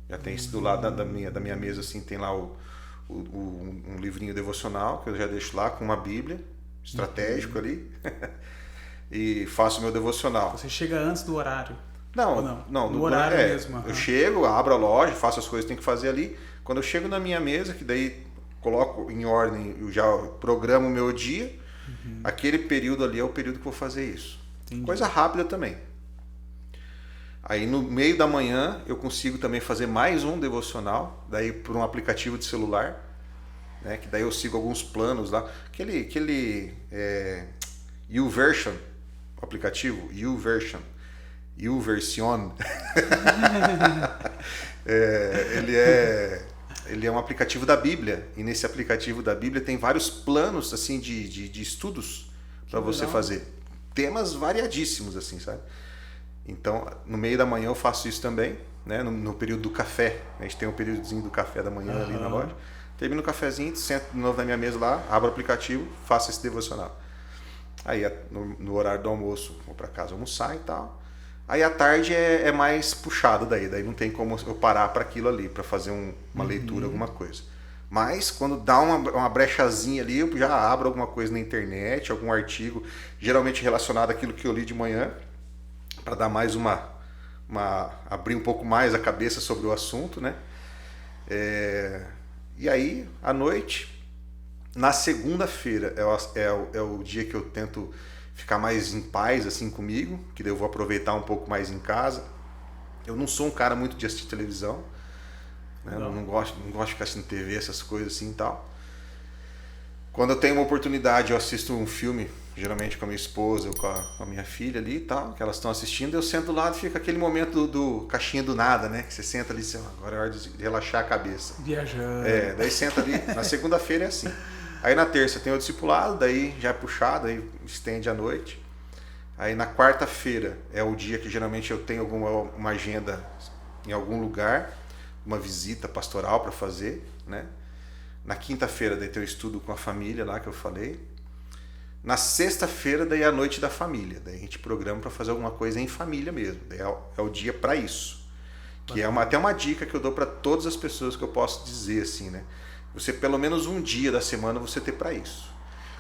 Já tem isso do lado da minha mesa, assim, tem lá um livrinho devocional que eu já deixo lá com uma Bíblia, estratégico ali, e faço meu devocional. Você chega antes do horário? Não, no horário mesmo. Eu chego, abro a loja, faço as coisas que tem que fazer ali. Quando eu chego na minha mesa, que daí coloco em ordem, eu já programo o meu dia, aquele período ali é o período que eu vou fazer isso. Entendi. Coisa rápida também. Aí no meio da manhã eu consigo também fazer mais um devocional, daí por um aplicativo de celular, né, que daí eu sigo alguns planos lá. Aquele YouVersion, o aplicativo, YouVersion. Ele é um aplicativo da Bíblia, e nesse aplicativo da Bíblia tem vários planos assim de estudos para você fazer. Temas variadíssimos, assim, sabe? Então, no meio da manhã eu faço isso também, né? No período do café. A gente tem um períodozinho do café da manhã ali na loja. Termino o cafezinho, sento de novo na minha mesa lá, abro o aplicativo, faço esse devocional. Aí, no horário do almoço, vou para casa almoçar e tal. Aí à tarde é mais puxado daí não tem como eu parar para aquilo ali, para fazer uma leitura, alguma coisa. Mas quando dá uma brechazinha ali, eu já abro alguma coisa na internet, algum artigo, geralmente relacionado àquilo que eu li de manhã, para dar mais abrir um pouco mais a cabeça sobre o assunto, né? E aí, à noite, na segunda-feira, é o dia que eu tento ficar mais em paz assim comigo, que daí eu vou aproveitar um pouco mais em casa. Eu não sou um cara muito de assistir televisão, né? Não gosto de ficar assistindo TV, essas coisas assim e tal. Quando eu tenho uma oportunidade, eu assisto um filme, geralmente com a minha esposa ou com a minha filha ali e tal, que elas estão assistindo, eu sento lá e fica aquele momento do caixinha do nada, né? Que você senta ali e diz, agora é hora de relaxar a cabeça. Viajando. Daí senta ali, na segunda-feira é assim. Aí na terça tem o discipulado, daí já é puxado, aí estende à noite. Aí na quarta-feira é o dia que geralmente eu tenho uma agenda em algum lugar, uma visita pastoral para fazer, né? Na quinta-feira daí tem o estudo com a família lá que eu falei. Na sexta-feira daí é a noite da família, daí a gente programa para fazer alguma coisa em família mesmo, daí é o dia para isso. Que é até uma dica que eu dou para todas as pessoas que eu posso dizer assim, né? Você pelo menos um dia da semana você ter para isso.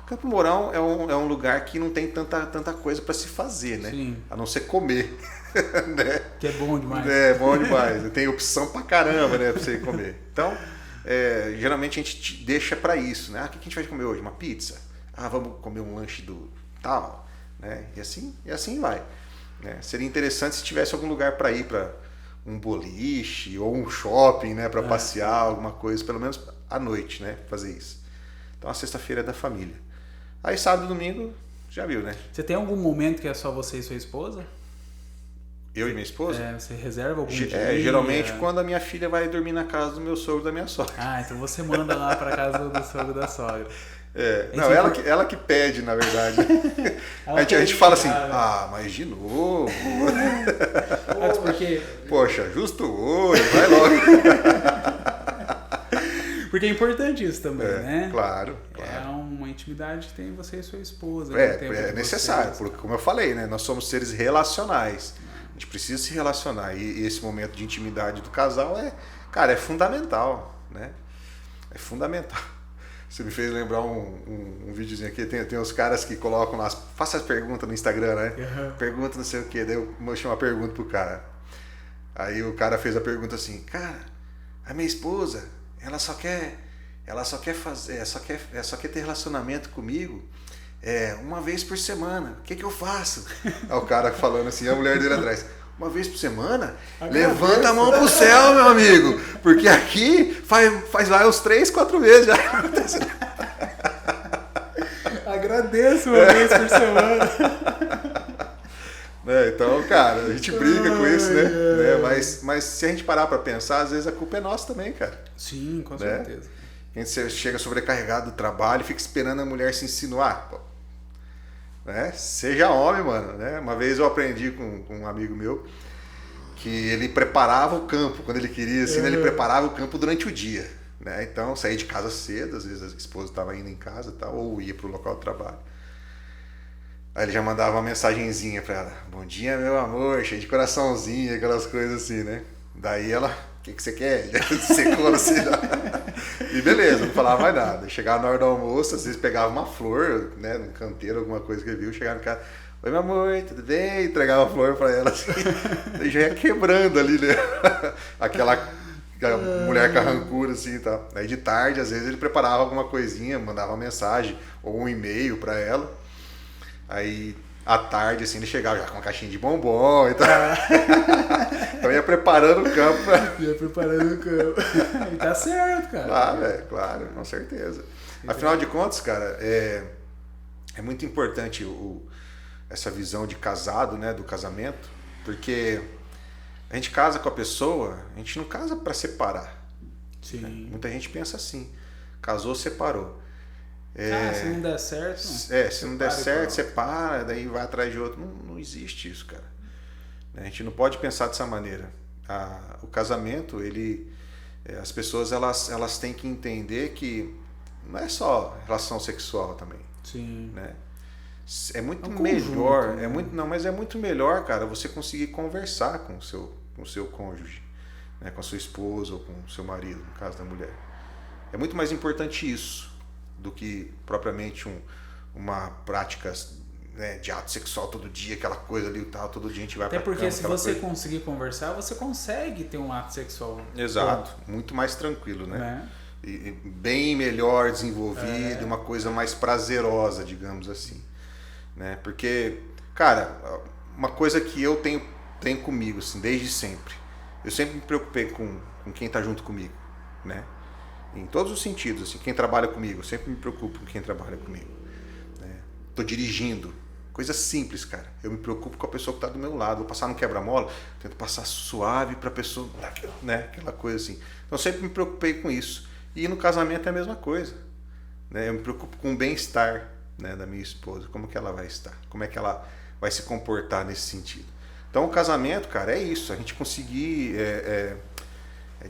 Campo Mourão é um lugar que não tem tanta coisa para se fazer, né? Sim. A não ser comer. Né? Que é bom demais. É bom demais. Tem opção pra caramba, né, pra você comer. Então, geralmente a gente deixa para isso, né? O que a gente vai comer hoje? Uma pizza? Vamos comer um lanche do tal, né? E assim vai. Né? Seria interessante se tivesse algum lugar para ir, para um boliche ou um shopping, né, para passear, alguma coisa, pelo menos à noite, né, fazer isso. Então a sexta-feira é da família. Aí sábado e domingo, já viu, né? Você tem algum momento que é só você e sua esposa? Eu e minha esposa? Você reserva algum dia? Geralmente quando a minha filha vai dormir na casa do meu sogro e da minha sogra. Então você manda lá para casa do sogro e da sogra. Não, ela que pede, na verdade. a gente fala assim, mas de novo. Porque... Poxa, justo hoje, vai logo. Porque é importante isso também, né? Claro. É uma intimidade que tem você e sua esposa. É necessário, porque como eu falei, né? Nós somos seres relacionais. A gente precisa se relacionar. E esse momento de intimidade do casal é fundamental, né? É fundamental. Você me fez lembrar um videozinho aqui, tem uns caras que colocam lá, faça as perguntas no Instagram, né? Uhum. Pergunta não sei o que, daí eu mostrei uma pergunta pro cara. Aí o cara fez a pergunta assim, cara, a minha esposa, ela só quer ter relacionamento comigo uma vez por semana. O que eu faço? Aí o cara falando assim, a mulher dele atrás. Uma vez por semana, levanta a mão pro céu, meu amigo, porque aqui faz lá uns 3, 4 vezes já. Agradeço uma vez por semana. Então, cara, a gente briga com isso, né? Mas se a gente parar pra pensar, às vezes a culpa é nossa também, cara. Sim, com certeza. A gente chega sobrecarregado do trabalho e fica esperando a mulher se insinuar. Pô. Né? Seja homem, mano. Né? Uma vez eu aprendi com um amigo meu que ele preparava o campo. Quando ele queria, assim, ele preparava o campo durante o dia. Né? Então, saía de casa cedo, às vezes a esposa estava indo em casa, tal, ou ia para o local de trabalho. Aí ele já mandava uma mensagenzinha para ela. Bom dia, meu amor, cheio de coraçãozinho, aquelas coisas assim, né? Daí ela, o que você quer? Já secou assim. E beleza, não falava mais nada. Chegava na hora do almoço, às vezes pegava uma flor, né, num canteiro, alguma coisa que ele viu, chegava no cara, oi meu amor, tudo bem? Entregava a flor pra ela assim. Daí já ia quebrando ali, né? Aquela mulher carrancuda assim e tal. Aí de tarde, às vezes ele preparava alguma coisinha, mandava uma mensagem ou um e-mail pra ela. Aí à tarde, assim, ele chegava já com uma caixinha de bombom e tal. Então ia preparando o campo. Ia preparando o campo. E tá certo, cara. Claro, com certeza. Afinal de contas, cara, é muito importante essa visão de casado, né, do casamento, porque a gente casa com a pessoa, a gente não casa para separar. Sim. Né? Muita gente pensa assim, casou, separou. Se não der certo... se não der certo, separa, daí vai atrás de outro. Não existe isso, cara. A gente não pode pensar dessa maneira. O casamento, as pessoas elas têm que entender que não é só relação sexual também. Sim. Né? É muito melhor, mas é muito melhor, cara, você conseguir conversar com o seu cônjuge, né? Com a sua esposa ou com o seu marido, no caso da mulher. É muito mais importante isso do que propriamente uma prática, né, de ato sexual todo dia, aquela coisa ali e tal, todo dia a gente vai pra cama. Até porque se você conseguir conversar, você consegue ter um ato sexual. Exato, muito mais tranquilo, né? E bem melhor desenvolvido, uma coisa mais prazerosa, digamos assim. Né? Porque, cara, uma coisa que eu tenho comigo, assim, desde sempre, eu sempre me preocupei com quem tá junto comigo, né? Em todos os sentidos, assim, quem trabalha comigo, eu sempre me preocupo com quem trabalha comigo. Né? Tô dirigindo, coisa simples, cara. Eu me preocupo com a pessoa que está do meu lado. Vou passar no quebra-mola, tento passar suave para a pessoa, né? Aquela coisa assim. Então eu sempre me preocupei com isso. E no casamento é a mesma coisa. Né? Eu me preocupo com o bem-estar, né, da minha esposa. Como que ela vai estar? Como é que ela vai se comportar nesse sentido? Então o casamento, cara, é isso. A gente conseguir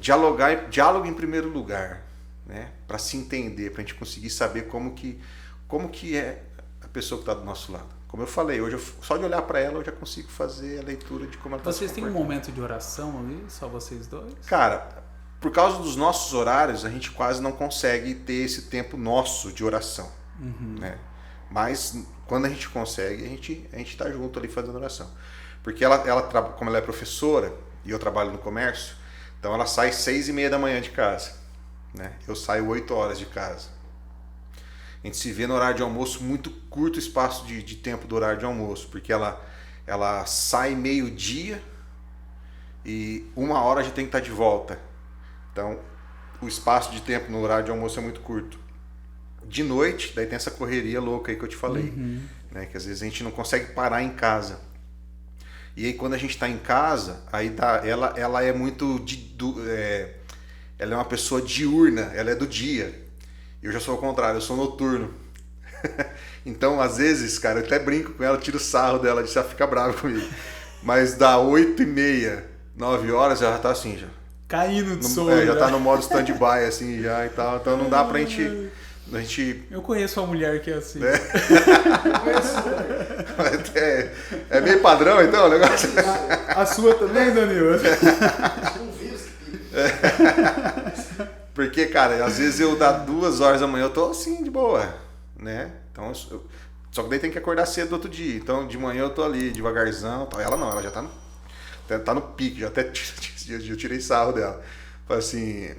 diálogo em primeiro lugar. Né, para se entender, para a gente conseguir saber como que é a pessoa que está do nosso lado. Como eu falei, hoje só de olhar para ela eu já consigo fazer a leitura de como ela está se comportando. Vocês têm um momento de oração ali, só vocês dois? Cara, por causa dos nossos horários, a gente quase não consegue ter esse tempo nosso de oração. Né? Mas quando a gente consegue, a gente tá junto ali fazendo oração. Porque como ela é professora e eu trabalho no comércio, então ela sai 6:30 da manhã de casa, né? Eu saio 8 horas de casa. A gente se vê no horário de almoço, muito curto espaço de tempo do horário de almoço, porque ela sai meio-dia e 1 hora já tem que estar de volta. Então, o espaço de tempo no horário de almoço é muito curto. De noite, daí tem essa correria louca aí que eu te falei, né? Que às vezes a gente não consegue parar em casa. E aí quando a gente está em casa, aí ela é muito ela é uma pessoa diurna, ela é do dia. Eu já sou ao contrário, eu sou noturno. Então, às vezes, cara, eu até brinco com ela, tiro o sarro dela, ela fica brava comigo. Mas dá 8:30, 9 horas, ela já tá assim, já. Caindo de sono. Já tá no modo stand-by, assim, já e tal. Então não dá pra gente... Eu conheço uma mulher que é assim. É meio padrão, então, o negócio? A sua também, Danilo? Porque, cara, às vezes eu dá 2 horas da manhã, eu tô assim, de boa, né? Então, só que daí tem que acordar cedo do outro dia. Então, de manhã eu tô ali, devagarzão. Tal. Ela não, ela já tá no pique, já até eu tirei sarro dela. Falei assim,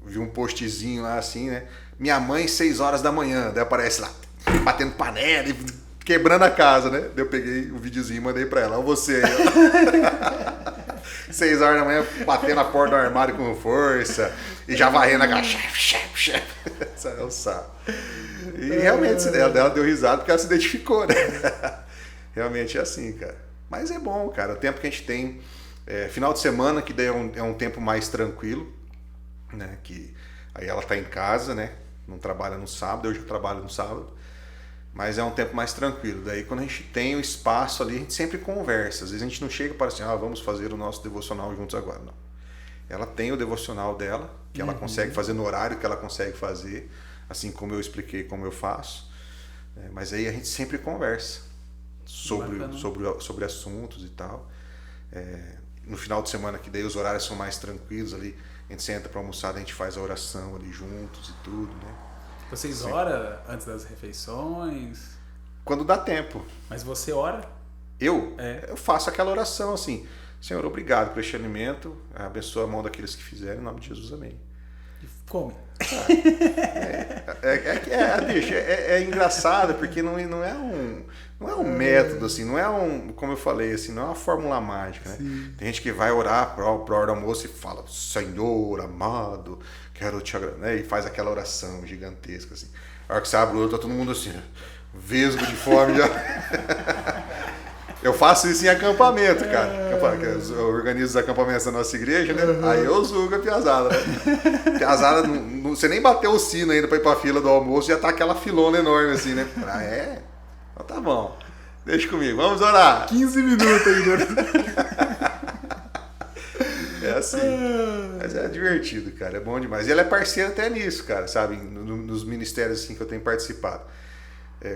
vi um postzinho lá assim, né? Minha mãe, 6 horas da manhã, daí aparece lá, batendo panela e quebrando a casa, né? Daí eu peguei o videozinho e mandei pra ela, ó você aí, ó. 6 horas da manhã, batendo a porta do armário com força e já varrendo a casa, chefe. Essa é o saco. E realmente ela deu risada porque ela se identificou, né? Realmente é assim, cara. Mas é bom, cara, o tempo que a gente tem, final de semana, que daí é um tempo mais tranquilo, né? Que aí ela tá em casa, né? Não trabalha no sábado, eu já trabalho no sábado. Mas é um tempo mais tranquilo. Daí quando a gente tem o espaço ali, a gente sempre conversa. Às vezes a gente não chega para assim, vamos fazer o nosso devocional juntos agora. Não. Ela tem o devocional dela, que ela consegue fazer no horário que ela consegue fazer, assim como eu expliquei como eu faço. Mas aí a gente sempre conversa sobre assuntos e tal. No final de semana, que daí os horários são mais tranquilos ali, a gente senta para almoçar, a gente faz a oração ali juntos e tudo, né? Vocês oram antes das refeições? Quando dá tempo. Mas você ora? Eu faço aquela oração assim, Senhor, obrigado por este alimento, abençoa a mão daqueles que fizeram, em nome de Jesus, amém. E come. Bicho, é engraçado porque não é um método, assim, não é como eu falei, assim, não é uma fórmula mágica, né? Sim. Tem gente que vai orar pro hora do almoço e fala, Senhor, amado, quero te agradecer, né? E faz aquela oração gigantesca, assim. A hora que você abre o olho, tá todo mundo assim, vesgo de fome já. Eu faço isso em acampamento, cara. Eu organizo os acampamentos da nossa igreja, né? Aí eu julgo a piazada, né? Piazada, você nem bateu o sino ainda pra ir pra fila do almoço, já tá aquela filona enorme assim, né? Então tá bom. Deixa comigo, vamos orar. 15 minutos ainda. É assim. Mas é divertido, cara. É bom demais. E ela é parceira até nisso, cara, sabe? Nos ministérios assim que eu tenho participado.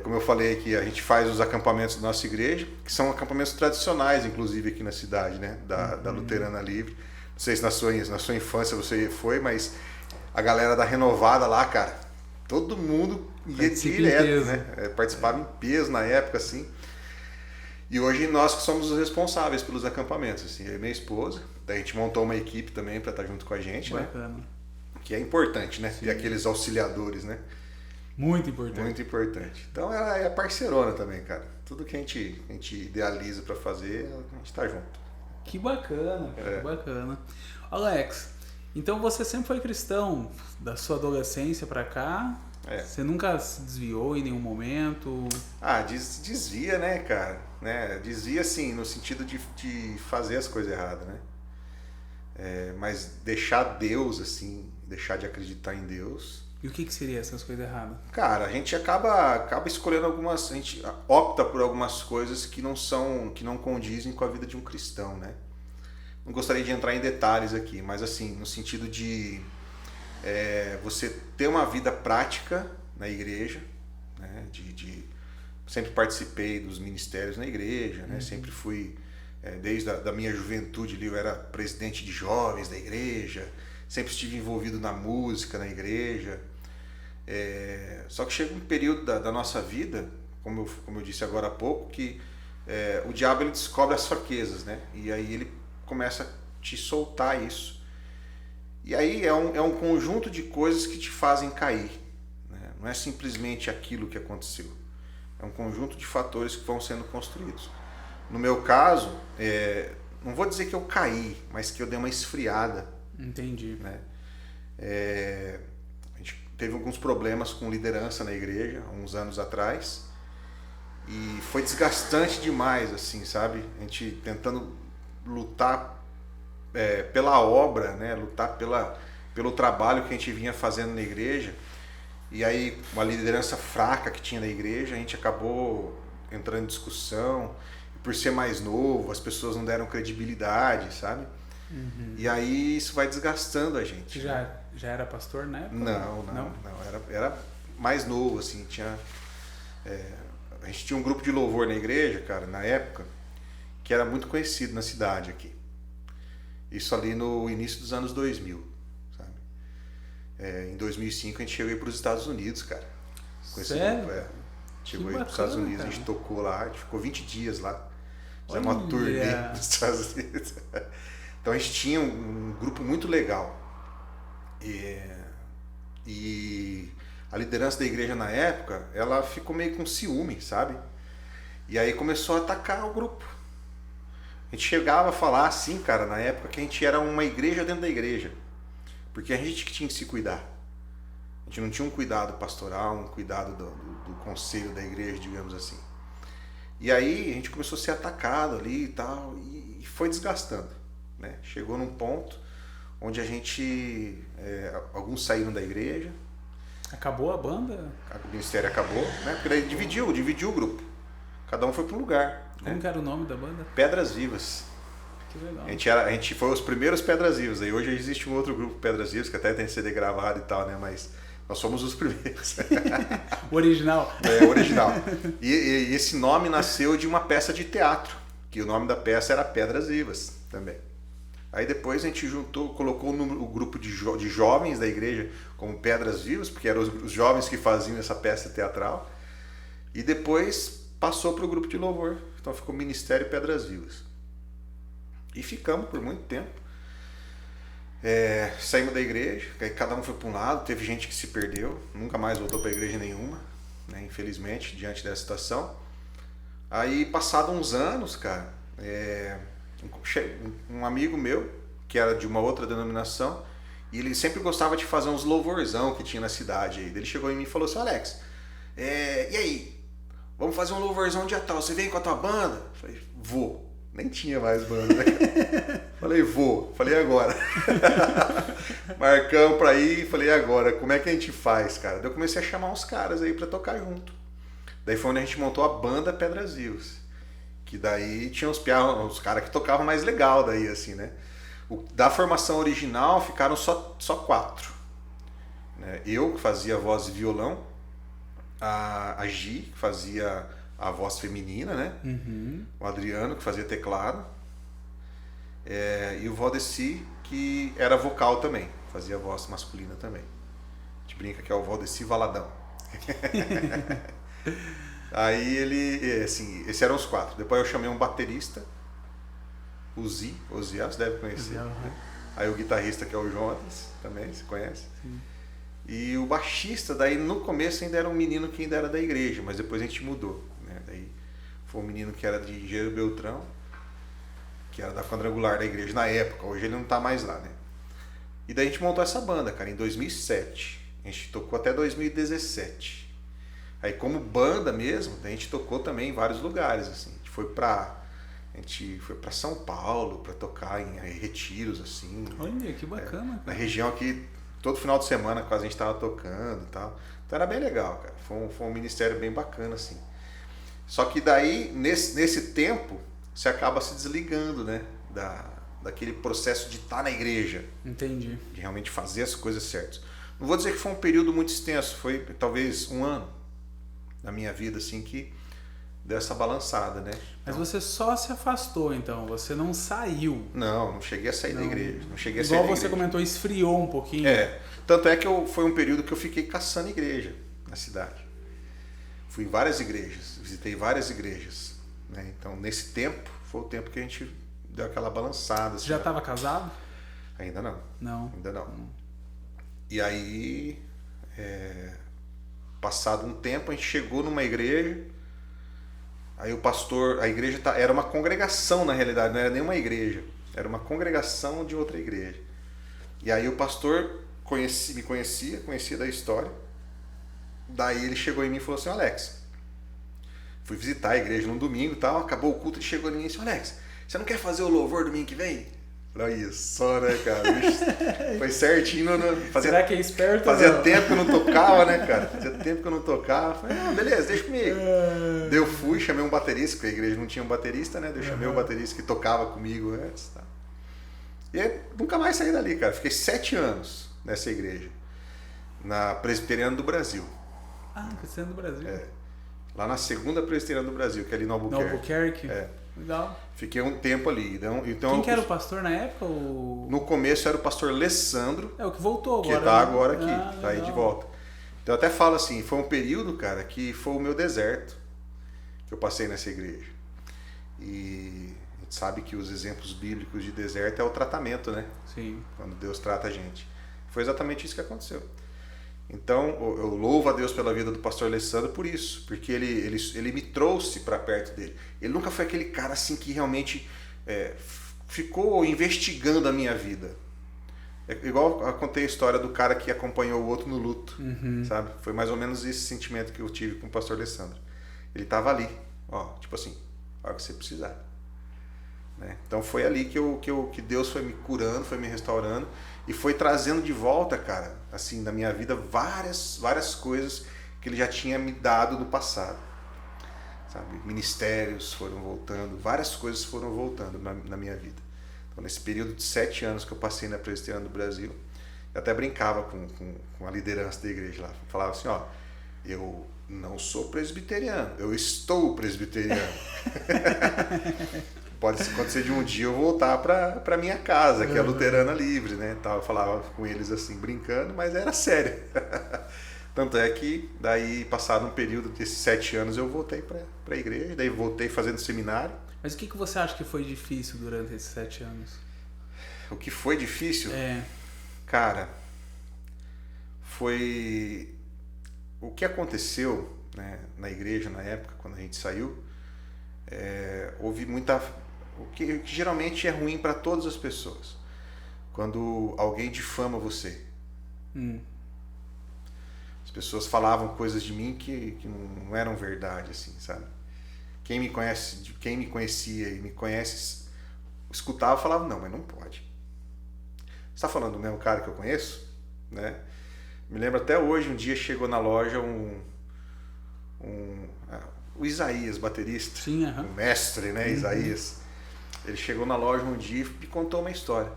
Como eu falei aqui, a gente faz os acampamentos da nossa igreja, que são acampamentos tradicionais, inclusive, aqui na cidade, né? Da Luterana Livre. Não sei se na sua infância você foi, mas a galera da Renovada lá, cara, todo mundo ia direto, né? Participava em peso na época, assim. E hoje nós que somos os responsáveis pelos acampamentos, assim, eu e minha esposa. Daí a gente montou uma equipe também para estar junto com a gente, bacana, né? Que é importante, né? Ter aqueles auxiliadores, né? Muito importante. Muito importante. Então ela é parceirona também, cara. Tudo que a gente idealiza para fazer, a gente tá junto. Que bacana, cara, que bacana. Alex, então você sempre foi cristão da sua adolescência para cá? Você nunca se desviou em nenhum momento? Desvia, né, cara? Né? Desvia, assim, no sentido de fazer as coisas erradas, né? Mas deixar Deus, assim, deixar de acreditar em Deus... E o que seria essas coisas erradas? Cara, a gente acaba escolhendo a gente opta por algumas coisas que não condizem com a vida de um cristão, né? Não gostaria de entrar em detalhes aqui, mas assim, no sentido de você ter uma vida prática na igreja, né? Sempre participei dos ministérios na igreja, né? Sempre fui, desde a minha juventude ali, eu era presidente de jovens da igreja, sempre estive envolvido na música, na igreja. Só que chega um período da nossa vida, como eu disse agora há pouco, que o diabo ele descobre as fraquezas, né? E aí ele começa a te soltar isso. E aí é um conjunto de coisas que te fazem cair, né? Não é simplesmente aquilo que aconteceu. É um conjunto de fatores que vão sendo construídos. No meu caso, não vou dizer que eu caí, mas que eu dei uma esfriada. Entendi. Né? A gente teve alguns problemas com liderança na igreja, há uns anos atrás, e foi desgastante demais, assim, sabe? A gente tentando lutar pela obra, né? Lutar pelo trabalho que a gente vinha fazendo na igreja, e aí uma liderança fraca que tinha na igreja, a gente acabou entrando em discussão, e por ser mais novo, as pessoas não deram credibilidade, sabe? Uhum. E aí isso vai desgastando a gente. Já era pastor na época? Não. Era mais novo, assim, a gente tinha um grupo de louvor na igreja, cara, na época, que era muito conhecido na cidade aqui. Isso ali no início dos anos 2000, sabe? Em 2005 a gente chegou aí para os Estados Unidos, cara. Com esse grupo, chegou aí para os Estados Unidos, cara. A gente tocou lá, a gente ficou 20 dias lá. Fizemos uma turnê nos Estados Unidos. Então a gente tinha um grupo muito legal. E a liderança da igreja na época, ela ficou meio com ciúme, sabe? E aí começou a atacar o grupo. A gente chegava a falar assim, cara, na época, que a gente era uma igreja dentro da igreja. Porque a gente que tinha que se cuidar. A gente não tinha um cuidado pastoral, um cuidado do conselho da igreja, digamos assim. E aí a gente começou a ser atacado ali e tal, e foi desgastando, né? Chegou num ponto onde a gente... alguns saíram da igreja. Acabou a banda? O ministério acabou, né? Porque daí dividiu o grupo. Cada um foi para um lugar. Como que era o nome da banda? Pedras Vivas. Que legal. A gente foi os primeiros Pedras Vivas. Aí hoje existe um outro grupo Pedras Vivas, que até tem CD gravado e tal, né? Mas nós somos os primeiros. O original. O original. E esse nome nasceu de uma peça de teatro, que o nome da peça era Pedras Vivas também. Aí depois a gente colocou o grupo de jovens da igreja como Pedras Vivas, porque eram os jovens que faziam essa peça teatral. E depois passou para o grupo de louvor. Então ficou Ministério Pedras Vivas. E ficamos por muito tempo. Saímos da igreja, aí cada um foi para um lado, teve gente que se perdeu, nunca mais voltou para a igreja nenhuma, né, infelizmente, diante dessa situação. Aí, passados uns anos, cara, um amigo meu, que era de uma outra denominação, e ele sempre gostava de fazer uns louvorzão que tinha na cidade. Aí. Ele chegou em mim e falou assim: Alex, e aí, vamos fazer um louvorzão dia tal, você vem com a tua banda? Eu falei, vou. Nem tinha mais banda, né? Falei, vou. Falei, agora. Marcamos pra ir, falei, agora, como é que a gente faz, cara? Daí eu comecei a chamar uns caras aí pra tocar junto. Daí foi onde a gente montou a banda Pedras Vivas. Que daí tinha os caras que tocavam mais legal daí, assim, né? Da formação original ficaram só 4. Né? Eu, que fazia voz e violão, a Gi, que fazia a voz feminina, né? Uhum. O Adriano, que fazia teclado. E o Valdeci, que era vocal também, fazia voz masculina também. A gente brinca que é o Valdeci Valadão. Aí ele, assim, esses eram os 4. Depois eu chamei um baterista, o Ozias, deve conhecer. Né? Aí o guitarrista, que é o Jonas, também, você conhece. Sim. E o baixista, daí no começo ainda era um menino que ainda era da igreja, mas depois a gente mudou. Né? Daí foi um menino que era de Engenheiro Beltrão, que era da quadrangular da igreja na época, hoje ele não tá mais lá, né? E daí a gente montou essa banda, cara, em 2007. A gente tocou até 2017. Aí como banda mesmo, a gente tocou também em vários lugares, assim. A gente foi pra São Paulo para tocar em retiros, assim. Olha, que bacana, cara. Na região aqui, todo final de semana quase a gente tava tocando e tal. Então era bem legal, cara. Foi um ministério bem bacana, assim. Só que daí, nesse tempo, você acaba se desligando, né? Daquele processo de estar na igreja. Entendi. De realmente fazer as coisas certas. Não vou dizer que foi um período muito extenso, foi talvez um ano na minha vida, assim, que deu essa balançada, né? Mas então, você só se afastou, então, você não saiu. não cheguei a sair da igreja. Não cheguei a sair Igual da você igreja. comentou, esfriou um pouquinho. Tanto é que foi um período que eu fiquei caçando igreja na cidade. Fui em várias igrejas, visitei várias igrejas, né? Então, nesse tempo, foi o tempo que a gente deu aquela balançada. Assim, Você já estava casado? Ainda não. Não. Ainda não. E aí, passado um tempo, a gente chegou numa igreja. Aí o pastor, a igreja era uma congregação na realidade, não era nem uma igreja, era uma congregação de outra igreja. E aí o pastor me conhecia da história. Daí ele chegou em mim e falou assim: Alex, fui visitar a igreja num domingo e tal, acabou o culto, ele chegou em mim e disse: Alex, você não quer fazer o louvor domingo que vem? Olha isso, só, né, cara? Foi certinho. Será que é esperto? Fazia tempo que eu não tocava, né, cara? Fazia tempo que eu não tocava. Falei, beleza, deixa comigo. Daí eu fui, chamei um baterista, porque a igreja não tinha um baterista, né? Daí eu chamei um baterista que tocava comigo antes. Tá? E aí, nunca mais saí dali, cara. Fiquei 7 anos nessa igreja, na Presbiteriana do Brasil. Ah, Presbiteriana do Brasil. Lá na segunda Presbiteriana do Brasil, que é ali no Albuquerque. No Albuquerque? Legal. Fiquei um tempo ali. Então, quem que era o pastor na época? No começo era o pastor Alessandro. O que voltou agora. Que tá agora aqui, tá aí legal. de volta. Então eu até falo assim, foi um período, cara, que foi o meu deserto que eu passei nessa igreja. E a gente sabe que os exemplos bíblicos de deserto é o tratamento, né? Sim. Quando Deus trata a gente. Foi exatamente isso que aconteceu. Então, eu louvo a Deus pela vida do pastor Alessandro por isso, porque ele me trouxe para perto dele. Ele nunca foi aquele cara assim que realmente ficou investigando a minha vida. É igual eu contei a história do cara que acompanhou o outro no luto, sabe? Foi mais ou menos esse sentimento que eu tive com o pastor Alessandro. Ele estava ali, tipo assim, a hora que você precisar. Né? Então foi ali que Deus foi me curando, foi me restaurando e foi trazendo de volta, cara, assim, na minha vida várias coisas que ele já tinha me dado no passado, sabe? Ministérios foram voltando, várias coisas foram voltando na minha vida. Então, nesse período de 7 anos que eu passei na Presbiteriana do Brasil, eu até brincava com a liderança da igreja lá, falava assim, eu não sou presbiteriano, eu estou presbiteriano. Pode acontecer de um dia eu voltar para minha casa, que é a Luterana Livre, né? Eu falava com eles assim, brincando, mas era sério. Tanto é que daí, passado um período desses 7 anos, eu voltei para a igreja, daí voltei fazendo seminário. Mas o que você acha que foi difícil durante esses 7 anos? O que foi difícil? Cara, foi... O que aconteceu, né, na igreja na época, quando a gente saiu, houve muita... O que geralmente é ruim para todas as pessoas. Quando alguém difama você. As pessoas falavam coisas de mim que não eram verdade, assim, sabe? Quem me conhecia e me conhece, escutava e falava, não, mas não pode. Você está falando do mesmo cara que eu conheço? Né? Me lembro até hoje, um dia chegou na loja o Isaías, baterista. Sim, o mestre, né, Isaías. Ele chegou na loja um dia e me contou uma história.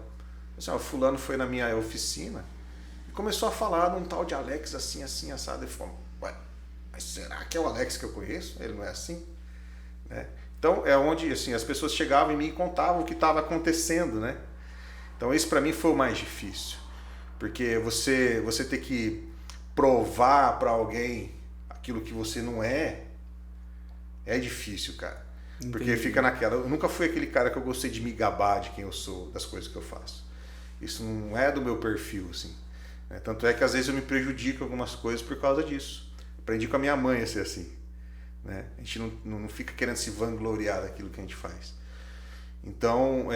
Assim, fulano foi na minha oficina e começou a falar de um tal de Alex assim, assim, assado. Ele falou, ué, mas será que é o Alex que eu conheço? Ele não é assim? Né? Então, é onde assim, as pessoas chegavam em mim e contavam o que estava acontecendo, né? Então, isso para mim foi o mais difícil. Porque você ter que provar para alguém aquilo que você não é difícil, cara. Entendi. Porque fica naquela... Eu nunca fui aquele cara que eu gostei de me gabar de quem eu sou, das coisas que eu faço. Isso não é do meu perfil, assim. Tanto é que às vezes eu me prejudico em algumas coisas por causa disso. Aprendi com a minha mãe a ser assim. Né? A gente não fica querendo se vangloriar daquilo que a gente faz. Então,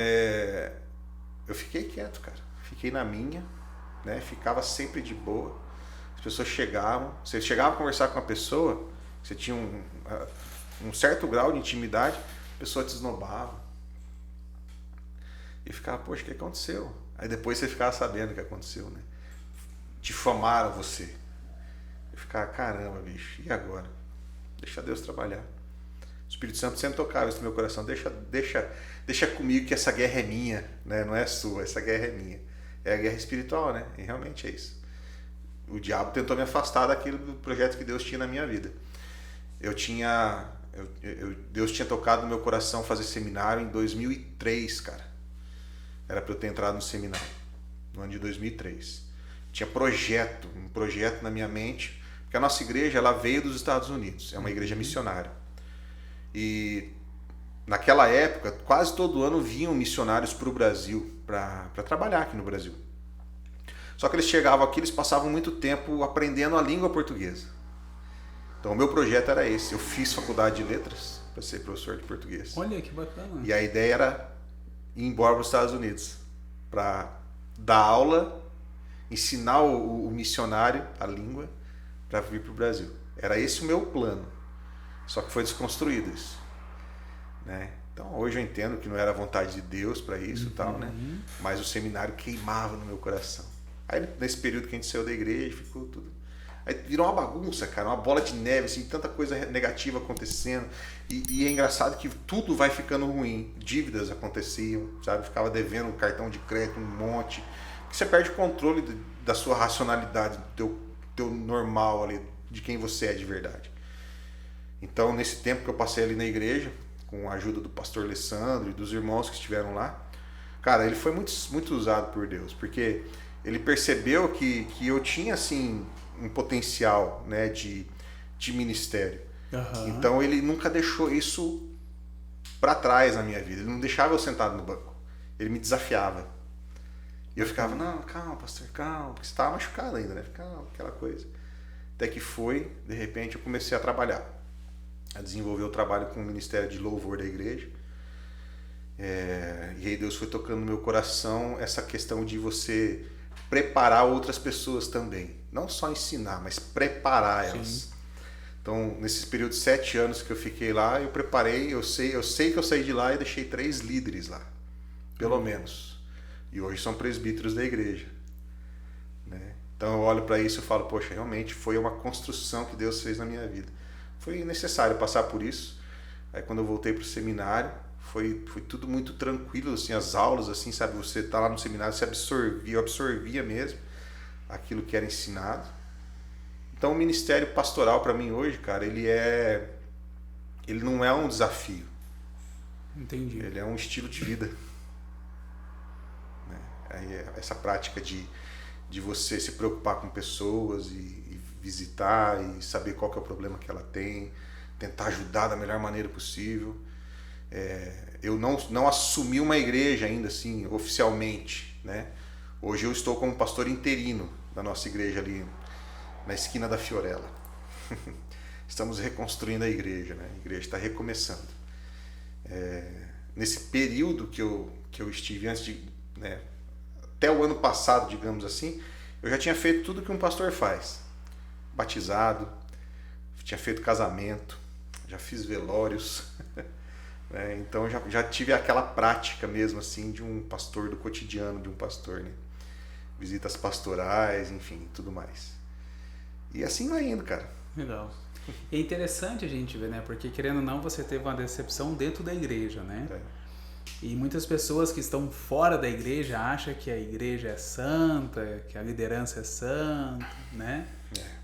eu fiquei quieto, cara. Fiquei na minha, né? Ficava sempre de boa. As pessoas chegavam. Você chegava a conversar com uma pessoa, você tinha um certo grau de intimidade, a pessoa te esnobava. E ficava, poxa, o que aconteceu? Aí depois você ficava sabendo o que aconteceu, né? Difamaram você. Eu ficava, caramba, bicho, e agora? Deixa Deus trabalhar. O Espírito Santo sempre tocava isso no meu coração. Deixa comigo que essa guerra é minha, né? Não é sua, essa guerra é minha. É a guerra espiritual, né? E realmente é isso. O diabo tentou me afastar daquilo do projeto que Deus tinha na minha vida. Deus tinha tocado no meu coração fazer seminário em 2003, cara. Era para eu ter entrado no seminário, no ano de 2003. Tinha um projeto na minha mente, porque a nossa igreja ela veio dos Estados Unidos, é uma igreja missionária. E naquela época, quase todo ano vinham missionários para o Brasil, para trabalhar aqui no Brasil. Só que eles chegavam aqui, eles passavam muito tempo aprendendo a língua portuguesa. Então o meu projeto era esse. Eu fiz faculdade de letras para ser professor de português. Olha que bacana. E a ideia era ir embora para os Estados Unidos para dar aula, ensinar o missionário a língua para vir para o Brasil. Era esse o meu plano. Só que foi desconstruído isso, né? Então hoje eu entendo que não era a vontade de Deus para isso e tal, né? Mas o seminário queimava no meu coração. Aí nesse período que a gente saiu da igreja, ficou tudo... Aí virou uma bagunça, cara, uma bola de neve, assim, tanta coisa negativa acontecendo. E é engraçado que tudo vai ficando ruim. Dívidas aconteciam, sabe? Ficava devendo um cartão de crédito, um monte. Você perde o controle da sua racionalidade, do teu normal ali, de quem você é de verdade. Então, nesse tempo que eu passei ali na igreja, com a ajuda do pastor Alessandro e dos irmãos que estiveram lá, cara, ele foi muito, muito usado por Deus, porque ele percebeu que eu tinha, assim, um potencial, né, de ministério. Então ele nunca deixou isso para trás na minha vida. Ele não deixava eu sentado no banco. Ele me desafiava. E eu ficava, não, calma, pastor, calma, porque você estava machucado ainda, né? Calma, aquela coisa. Até que de repente eu comecei a trabalhar, a desenvolver o trabalho com o ministério de louvor da igreja. E aí Deus foi tocando no meu coração essa questão de você preparar outras pessoas também. Não só ensinar, mas preparar elas. Sim. Então, nesses períodos de 7 anos que eu fiquei lá, eu preparei, eu sei que eu saí de lá e deixei 3 líderes lá, pelo menos. E hoje são presbíteros da igreja, né? Então eu olho para isso e falo, poxa, realmente foi uma construção que Deus fez na minha vida. Foi necessário passar por isso. Aí quando eu voltei para o seminário, foi tudo muito tranquilo, assim, as aulas, assim, sabe? Você tá lá no seminário, você absorvia mesmo aquilo que era ensinado. Então o ministério pastoral para mim hoje, cara, ele não é um desafio. Entendi. Ele é um estilo de vida. Aí essa prática de você se preocupar com pessoas e visitar e saber qual que é o problema que ela tem, tentar ajudar da melhor maneira possível. Eu não assumi uma igreja ainda assim, oficialmente, né? Hoje eu estou como pastor interino da nossa igreja ali na esquina da Fiorella. Estamos reconstruindo a igreja, né? A igreja está recomeçando. Nesse período que eu estive antes de... né, até o ano passado, digamos assim, eu já tinha feito tudo que um pastor faz. Batizado, tinha feito casamento, já fiz velórios. Então já tive aquela prática mesmo assim de um pastor, do cotidiano de um pastor, né? Visitas pastorais, enfim, tudo mais. E assim vai indo, cara. Legal. E é interessante a gente ver, né? Porque querendo ou não, você teve uma decepção dentro da igreja, né? E muitas pessoas que estão fora da igreja acham que a igreja é santa, que a liderança é santa, né?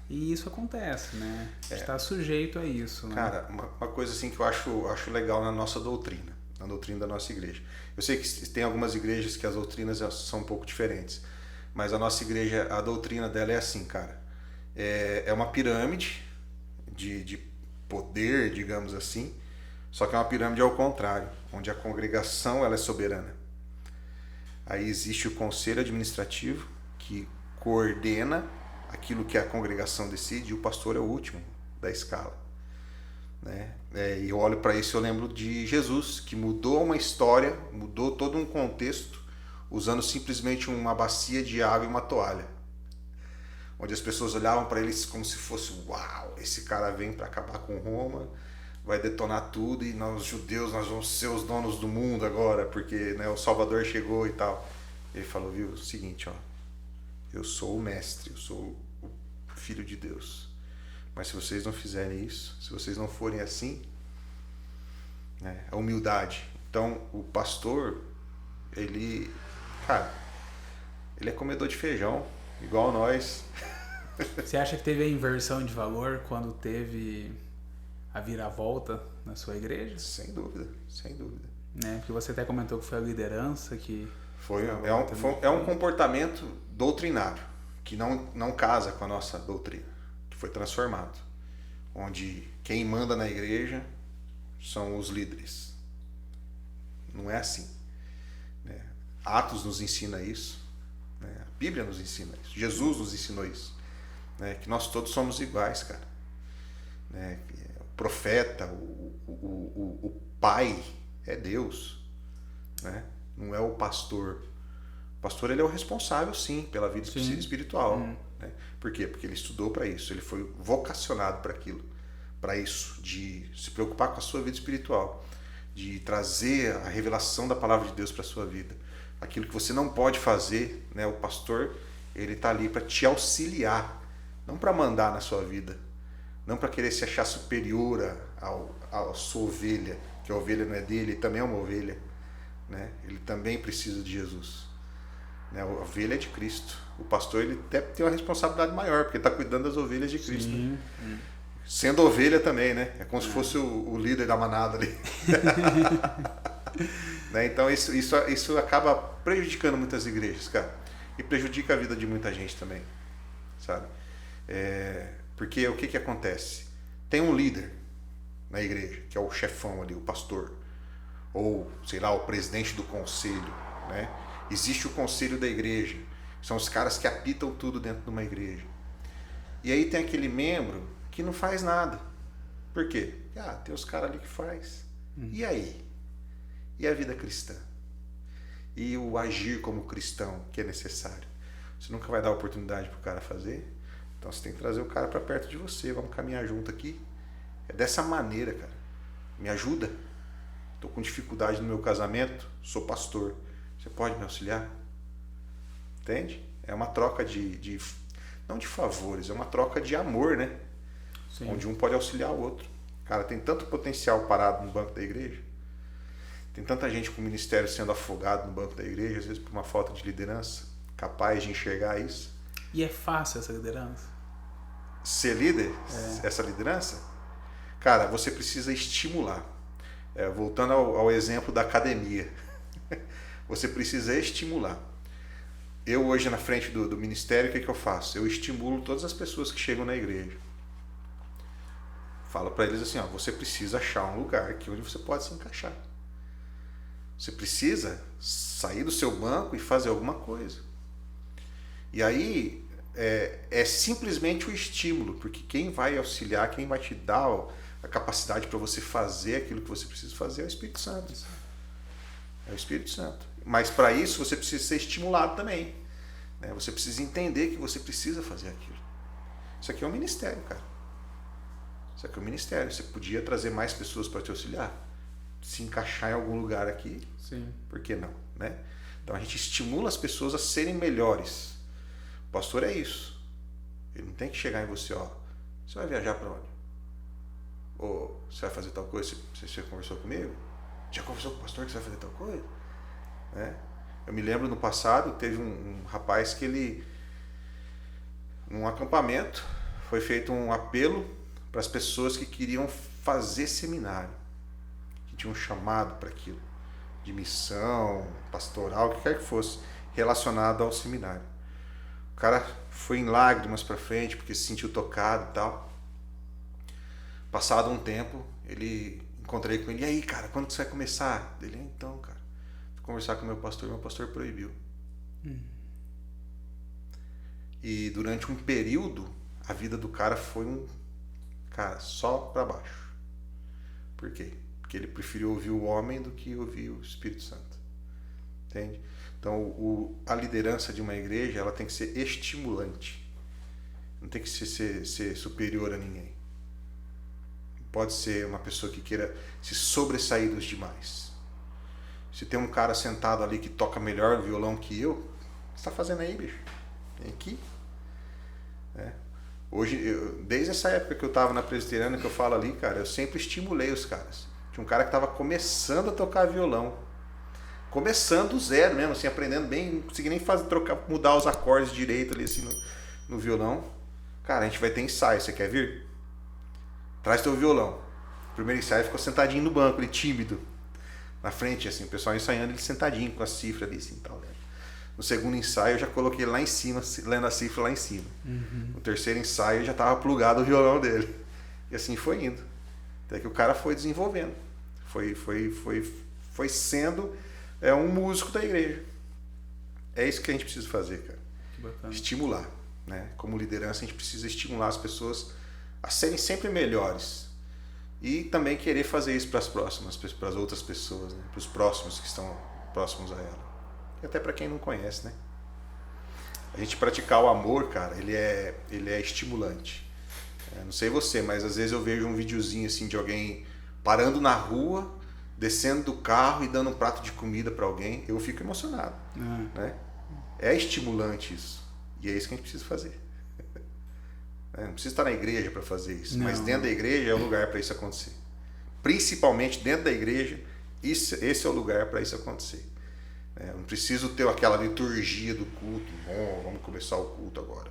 E isso acontece, né? A gente está sujeito a isso, né? Cara, uma coisa assim que eu acho legal na nossa doutrina, na doutrina da nossa igreja. Eu sei que tem algumas igrejas que as doutrinas são um pouco diferentes, mas a nossa igreja, a doutrina dela é assim, cara. É uma pirâmide de poder, digamos assim, só que é uma pirâmide ao contrário, onde a congregação ela é soberana. Aí existe o conselho administrativo que coordena aquilo que a congregação decide, e o pastor é o último da escala, né? E eu olho para isso e eu lembro de Jesus, que mudou uma história, mudou todo um contexto, usando simplesmente uma bacia de água e uma toalha, onde as pessoas olhavam para ele como se fosse, uau, esse cara vem para acabar com Roma, vai detonar tudo e nós judeus nós vamos ser os donos do mundo agora, porque, né, o Salvador chegou e tal. Ele falou, viu, o seguinte, ó, eu sou o mestre, eu sou o filho de Deus. Mas se vocês não fizerem isso, se vocês não forem assim, né, a humildade. Então, o pastor, ele é comedor de feijão, igual nós. Você acha que teve a inversão de valor quando teve a viravolta na sua igreja? Sem dúvida, sem dúvida. Né? Porque você até comentou que foi a liderança que... É um comportamento doutrinário, que não casa com a nossa doutrina, que foi transformado. Onde quem manda na igreja são os líderes. Não é assim. Né? Atos nos ensina isso. Né? A Bíblia nos ensina isso. Jesus nos ensinou isso. Né? Que nós todos somos iguais, cara. Né? O profeta, o pai é Deus. Né? Não é o pastor. O pastor, ele é o responsável, sim, pela vida espiritual. Né? Por quê? Porque ele estudou para isso. Ele foi vocacionado para aquilo. Para isso. De se preocupar com a sua vida espiritual. De trazer a revelação da palavra de Deus para a sua vida. Aquilo que você não pode fazer, né? O pastor, ele está ali para te auxiliar. Não para mandar na sua vida. Não para querer se achar superior à sua ovelha. Que a ovelha não é dele, ele também é uma ovelha. Né? Ele também precisa de Jesus. Né? A ovelha é de Cristo. O pastor, ele deve ter uma responsabilidade maior, porque está cuidando das ovelhas de Cristo. Né? Sendo ovelha também, né? É como se fosse o líder da manada ali. Né? Então isso acaba prejudicando muitas igrejas, cara. E prejudica a vida de muita gente também. Sabe? Porque o que acontece? Tem um líder na igreja, que é o chefão ali, o pastor. Ou, sei lá, o presidente do conselho, né? Existe o conselho da igreja, são os caras que apitam tudo dentro de uma igreja. E aí tem aquele membro que não faz nada. Por quê? Tem os caras ali que faz. E aí? E a vida cristã? E o agir como cristão que é necessário? Você nunca vai dar oportunidade para o cara fazer? Então você tem que trazer o cara para perto de você, vamos caminhar junto aqui. É dessa maneira, cara. Me ajuda. Estou com dificuldade no meu casamento, sou pastor. Você pode me auxiliar? Entende? É uma troca não de favores, é uma troca de amor, né? Sim. Onde um pode auxiliar o outro. Cara, tem tanto potencial parado no banco da igreja. Tem tanta gente com o ministério sendo afogado no banco da igreja, às vezes por uma falta de liderança, capaz de enxergar isso. E é fácil essa liderança? Ser líder? Essa liderança? Cara, você precisa estimular. Voltando ao exemplo da academia. Você precisa estimular. Eu hoje na frente do ministério, o que eu faço? Eu estimulo todas as pessoas que chegam na igreja. Falo para eles assim, você precisa achar um lugar aqui onde você pode se encaixar. Você precisa sair do seu banco e fazer alguma coisa. E aí é simplesmente o estímulo, porque quem vai auxiliar, quem vai te dar a capacidade para você fazer aquilo que você precisa fazer é o Espírito Santo. É o Espírito Santo. Mas para isso você precisa ser estimulado também. Né? Você precisa entender que você precisa fazer aquilo. Isso aqui é um ministério, cara. Isso aqui é um ministério. Você podia trazer mais pessoas para te auxiliar. Se encaixar em algum lugar aqui. Sim. Por que não? Né? Então a gente estimula as pessoas a serem melhores. O pastor é isso. Ele não tem que chegar em você, você vai viajar para onde? Ou você vai fazer tal coisa? Você conversou comigo? Já conversou com o pastor que você vai fazer tal coisa? Né? Eu me lembro no passado, teve um rapaz que ele, num acampamento, foi feito um apelo para as pessoas que queriam fazer seminário, que tinham um chamado para aquilo, de missão, pastoral, o que quer que fosse, relacionado ao seminário. O cara foi em lágrimas para frente, porque se sentiu tocado e tal. Passado um tempo, encontrei com ele, e aí, cara, quando que você vai começar? Ele, então, cara, fui conversar com meu pastor proibiu. E durante um período, a vida do cara foi só para baixo. Por quê? Porque ele preferiu ouvir o homem do que ouvir o Espírito Santo. Entende? Então, a liderança de uma igreja, ela tem que ser estimulante. Não tem que ser superior a ninguém. Pode ser uma pessoa que queira se sobressair dos demais. Se tem um cara sentado ali que toca melhor violão que eu, o que você está fazendo aí, bicho? Vem aqui. Hoje, desde essa época que eu estava na presbiteriana, que eu falo ali, cara, eu sempre estimulei os caras. Tinha um cara que estava começando a tocar violão. Começando do zero mesmo, assim, aprendendo bem, não conseguia nem mudar os acordes direito ali, assim, no violão. Cara, a gente vai ter ensaio, você quer vir? Traz teu violão. O primeiro ensaio ficou sentadinho no banco, ele tímido, na frente, assim, o pessoal ensaiando ele sentadinho, com a cifra ali, assim, tal, né? No segundo ensaio eu já coloquei ele lá em cima, lendo a cifra lá em cima. No terceiro ensaio já estava plugado o violão dele. E assim foi indo. Até que o cara foi desenvolvendo. Foi sendo um músico da igreja. É isso que a gente precisa fazer, cara. Que bacana. Estimular, né? Como liderança a gente precisa estimular as pessoas a serem sempre melhores. E também querer fazer isso para as próximas, para as outras pessoas, né? Para os próximos que estão próximos a ela. E até para quem não conhece, né? A gente praticar o amor, cara, ele é estimulante. Não sei você, mas às vezes eu vejo um videozinho assim de alguém parando na rua, descendo do carro e dando um prato de comida para alguém. Eu fico emocionado, né? É estimulante isso. E é isso que a gente precisa fazer. Não precisa estar na igreja para fazer isso, mas dentro da igreja é o lugar para isso acontecer. Principalmente dentro da igreja, esse é o lugar para isso acontecer. Não preciso ter aquela liturgia do culto. Bom, vamos começar o culto agora.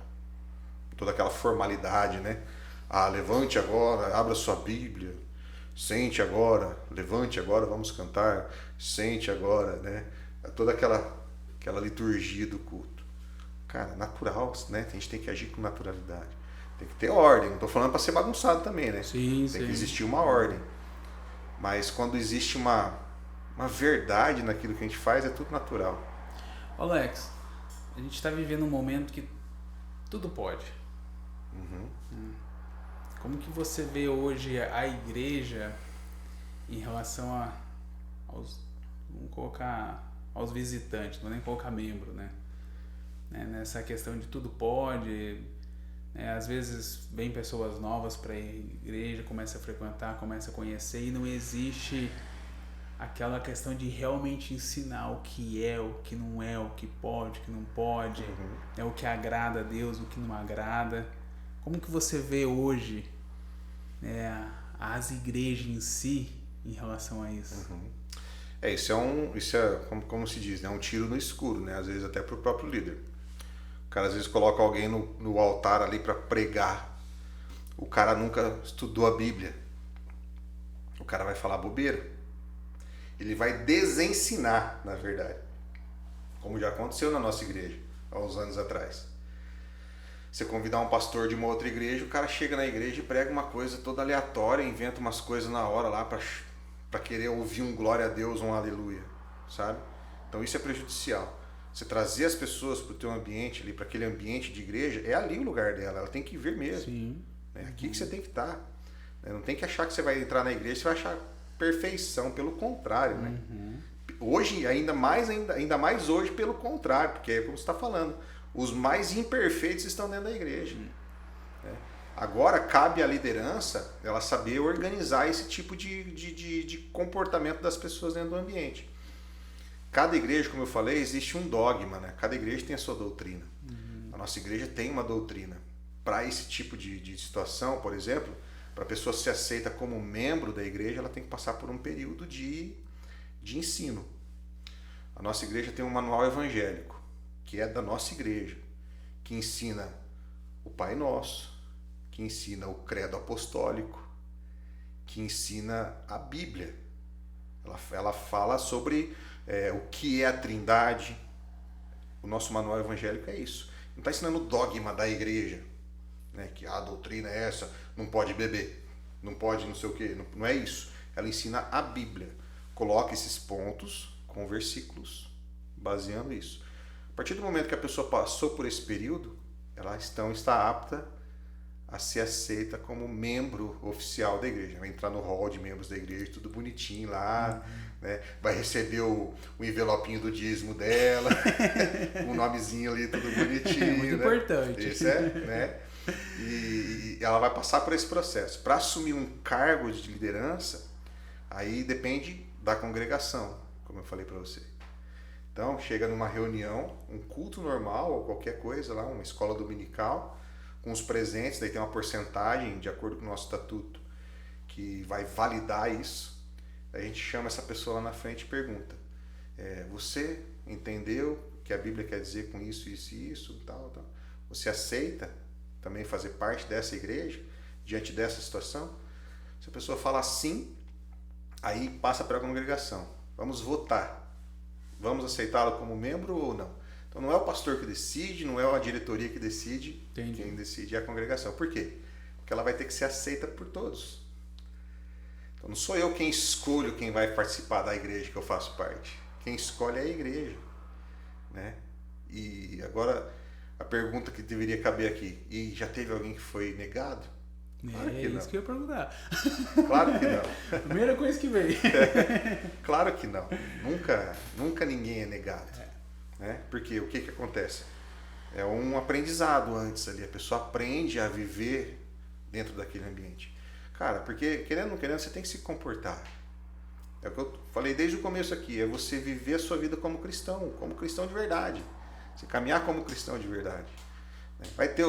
Toda aquela formalidade, né? Levante agora, abra sua Bíblia. Sente agora, levante agora, vamos cantar. Sente agora, né? Toda aquela liturgia do culto. Cara, natural, né? A gente tem que agir com naturalidade. Tem que ter ordem. Não estou falando para ser bagunçado também, né? Sim, tem que existir uma ordem. Mas quando existe uma verdade naquilo que a gente faz, é tudo natural. Alex, a gente está vivendo um momento que tudo pode. Como que você vê hoje a igreja em relação aos, vamos colocar, aos visitantes, não vou nem colocar membro, né? Nessa questão de tudo pode, né? Às vezes vem pessoas novas para a igreja, começa a frequentar, começa a conhecer e não existe aquela questão de realmente ensinar o que é, o que não é, o que pode, o que não pode, o que agrada a Deus, o que não agrada. Como que você vê hoje as igrejas em si em relação a isso? Isso é como se diz, né? Um tiro no escuro, né? Às vezes até para o próprio líder. O cara às vezes coloca alguém no altar ali para pregar. O cara nunca estudou a Bíblia. O cara vai falar bobeira. Ele vai desensinar, na verdade. Como já aconteceu na nossa igreja, há uns anos atrás. Você convidar um pastor de uma outra igreja, o cara chega na igreja e prega uma coisa toda aleatória, inventa umas coisas na hora lá para querer ouvir um glória a Deus, um aleluia, sabe? Então isso é prejudicial. Você trazer as pessoas para o teu ambiente ali, para aquele ambiente de igreja, é ali o lugar dela, ela tem que vir mesmo. Sim. É aqui que você tem que estar. Não tem que achar que você vai entrar na igreja e você vai achar perfeição, pelo contrário, né? Hoje, ainda mais hoje, pelo contrário, porque é como você está falando, os mais imperfeitos estão dentro da igreja. Agora, cabe à liderança ela saber organizar esse tipo de comportamento das pessoas dentro do ambiente. Cada igreja, como eu falei, existe um dogma, né? Cada igreja tem a sua doutrina. A nossa igreja tem uma doutrina. Para esse tipo de situação, por exemplo, para a pessoa ser aceita como membro da igreja, ela tem que passar por um período de ensino. A nossa igreja tem um manual evangélico, que é da nossa igreja, que ensina o Pai Nosso, que ensina o credo apostólico, que ensina a Bíblia. Ela fala sobre o que é a Trindade. O nosso manual evangélico é isso. Não está ensinando o dogma da igreja, né? Que a doutrina é essa, não pode beber, não pode não sei o quê. Não é isso. Ela ensina a Bíblia. Coloca esses pontos com versículos, baseando isso. A partir do momento que a pessoa passou por esse período, ela está apta a ser aceita como membro oficial da igreja. Vai entrar no hall de membros da igreja, tudo bonitinho lá, né? Vai receber o envelopinho do dízimo dela, com o nomezinho ali, tudo bonitinho. Muito né? importante. Isso né? E ela vai passar por esse processo. Para assumir um cargo de liderança, aí depende da congregação, como eu falei para você. Então, chega numa reunião, um culto normal ou qualquer coisa lá, uma escola dominical, com os presentes, daí tem uma porcentagem, de acordo com o nosso estatuto, que vai validar isso. A gente chama essa pessoa lá na frente e pergunta: você entendeu o que a Bíblia quer dizer com isso, isso e isso, tal? Você aceita também fazer parte dessa igreja diante dessa situação? Se a pessoa fala sim, aí passa para a congregação. Vamos votar. Vamos aceitá-lo como membro ou não? Então não é o pastor que decide, não é a diretoria que decide. Entendi. Quem decide é a congregação. Por quê? Porque ela vai ter que ser aceita por todos. Então não sou eu quem escolho quem vai participar da igreja que eu faço parte. Quem escolhe é a igreja, né? E agora a pergunta que deveria caber aqui: e já teve alguém que foi negado? Claro que isso que eu ia perguntar. Claro que não. Primeira coisa que veio. Claro que não. Nunca ninguém é negado. Né? Porque o que acontece? É um aprendizado antes ali. A pessoa aprende a viver dentro daquele ambiente. Cara, porque querendo ou não querendo, você tem que se comportar. É o que eu falei desde o começo aqui. É você viver a sua vida como cristão de verdade. Você caminhar como cristão de verdade. Vai ter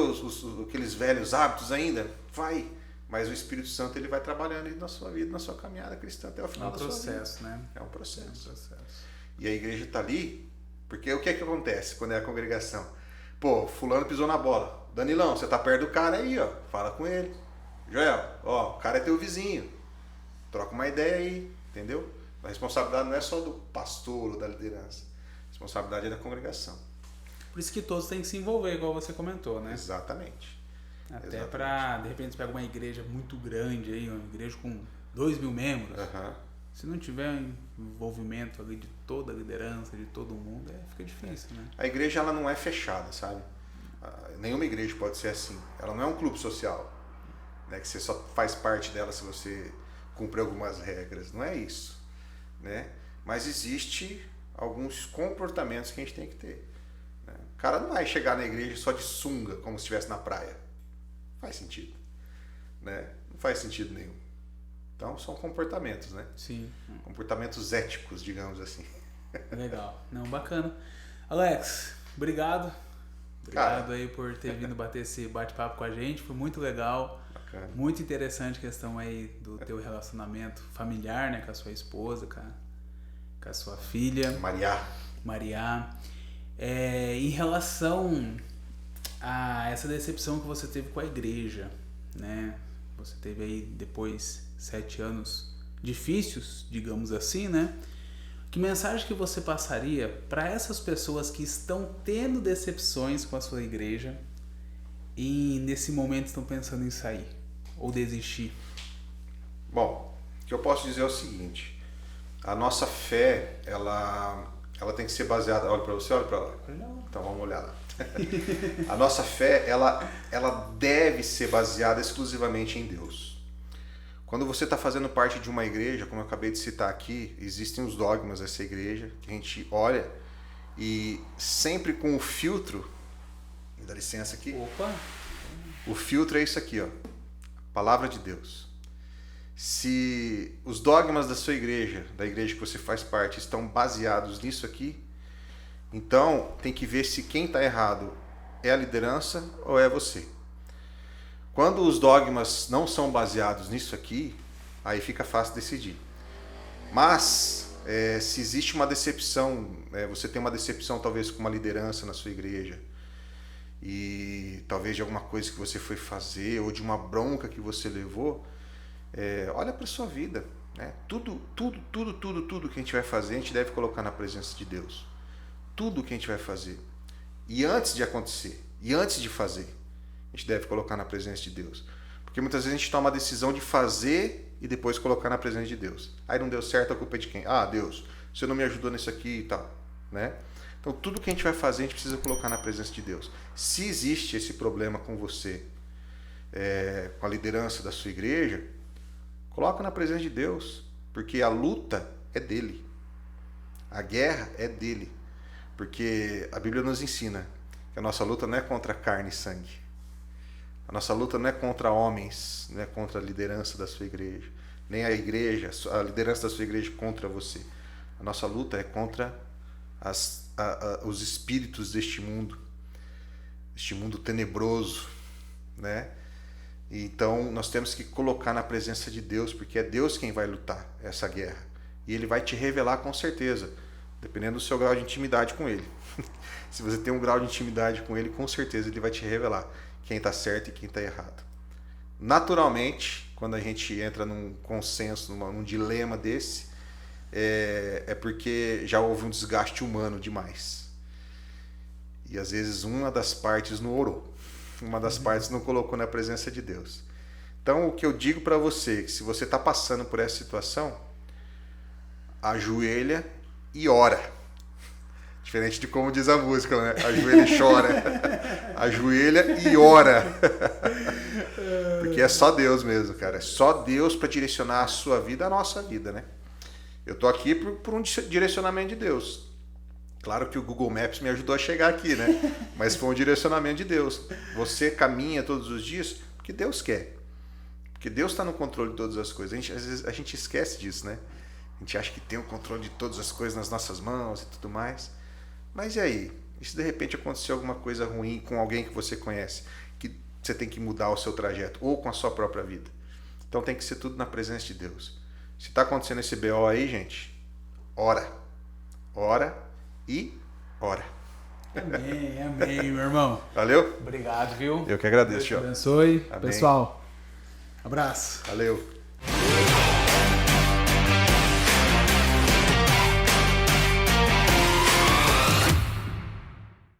aqueles velhos hábitos ainda? Vai. Mas o Espírito Santo ele vai trabalhando na sua vida, na sua caminhada cristã até o final da sua vida. É um processo, né? É um processo. E a igreja está ali, porque o que é que acontece quando é a congregação? Pô, fulano pisou na bola. Danilão, você tá perto do cara aí, ó. Fala com ele. Joel, ó, o cara é teu vizinho. Troca uma ideia aí, entendeu? A responsabilidade não é só do pastor ou da liderança. A responsabilidade é da congregação. Por isso que todos têm que se envolver, igual você comentou, né? Exatamente. Até para, de repente, você pega uma igreja muito grande aí, uma igreja com 2.000 membros. Se não tiver envolvimento ali de toda a liderança, de todo mundo, fica difícil, né? A igreja ela não é fechada, sabe? Nenhuma igreja pode ser assim. Ela não é um clube social, né? Que você só faz parte dela se você cumpre algumas regras. Não é isso, né? Mas existe alguns comportamentos que a gente tem que ter. O cara não vai chegar na igreja só de sunga, como se estivesse na praia. Não faz sentido, né? Não faz sentido nenhum. Então, são comportamentos, né? Sim. Comportamentos éticos, digamos assim. Legal. Não, bacana. Alex, obrigado. Obrigado aí por ter vindo bater esse bate-papo com a gente. Foi muito legal. Bacana. Muito interessante a questão aí do teu relacionamento familiar, né? Com a sua esposa, com a sua filha. Maria. Em relação a essa decepção que você teve com a igreja, né? Você teve aí depois 7 anos difíceis, digamos assim, né? Que mensagem que você passaria para essas pessoas que estão tendo decepções com a sua igreja e nesse momento estão pensando em sair ou desistir? Bom, o que eu posso dizer é o seguinte: a nossa fé, ela tem que ser baseada... Olha para você, olha para lá. Então vamos olhar lá. A nossa fé, ela deve ser baseada exclusivamente em Deus. Quando você está fazendo parte de uma igreja, como eu acabei de citar aqui, existem os dogmas dessa igreja, que a gente olha e sempre com o filtro... Me dá licença aqui. Opa! O filtro é isso aqui, ó. Palavra de Deus. Se os dogmas da sua igreja, da igreja que você faz parte, estão baseados nisso aqui, então tem que ver se quem está errado é a liderança ou é você. Quando os dogmas não são baseados nisso aqui, aí fica fácil decidir. Mas se existe uma decepção, você tem uma decepção talvez com uma liderança na sua igreja, e talvez de alguma coisa que você foi fazer ou de uma bronca que você levou, olha para a sua vida, né? Tudo que a gente vai fazer, a gente deve colocar na presença de Deus. Tudo que a gente vai fazer. E antes de acontecer, e antes de fazer, a gente deve colocar na presença de Deus. Porque muitas vezes a gente toma a decisão de fazer e depois colocar na presença de Deus. Aí não deu certo, a culpa é de quem? Ah, Deus, você não me ajudou nisso aqui e tal, né? Então tudo que a gente vai fazer, a gente precisa colocar na presença de Deus. Se existe esse problema com você, com a liderança da sua igreja, coloca na presença de Deus, porque a luta é dele. A guerra é dele. Porque a Bíblia nos ensina que a nossa luta não é contra carne e sangue. A nossa luta não é contra homens, não é contra a liderança da sua igreja, nem a igreja, a liderança da sua igreja contra você. A nossa luta é contra os espíritos deste mundo tenebroso, né? Então nós temos que colocar na presença de Deus, porque é Deus quem vai lutar essa guerra. E Ele vai te revelar com certeza, dependendo do seu grau de intimidade com Ele. Se você tem um grau de intimidade com Ele, com certeza Ele vai te revelar quem está certo e quem está errado, naturalmente, quando a gente entra num consenso, num dilema desse, é porque já houve um desgaste humano demais. E às vezes uma das partes não orou. Uma das partes não colocou na presença de Deus. Então, o que eu digo para você, que se você está passando por essa situação, ajoelha e ora. Diferente de como diz a música, né? Ajoelha e chora. Ajoelha e ora. Porque é só Deus mesmo, cara. É só Deus para direcionar a sua vida, a nossa vida, né? Eu tô aqui por um direcionamento de Deus. Claro que o Google Maps me ajudou a chegar aqui, né? Mas foi um direcionamento de Deus. Você caminha todos os dias porque Deus quer. Porque Deus está no controle de todas as coisas. Às vezes a gente esquece disso, né? A gente acha que tem o controle de todas as coisas nas nossas mãos e tudo mais. Mas e aí? E se de repente aconteceu alguma coisa ruim com alguém que você conhece, que você tem que mudar o seu trajeto, ou com a sua própria vida? Então tem que ser tudo na presença de Deus. Se está acontecendo esse BO aí, gente, ora. Ora e ora. Amém, amém, meu irmão. Valeu? Obrigado, viu? Eu que agradeço, Deus te abençoe. Amém. Pessoal, abraço. Valeu.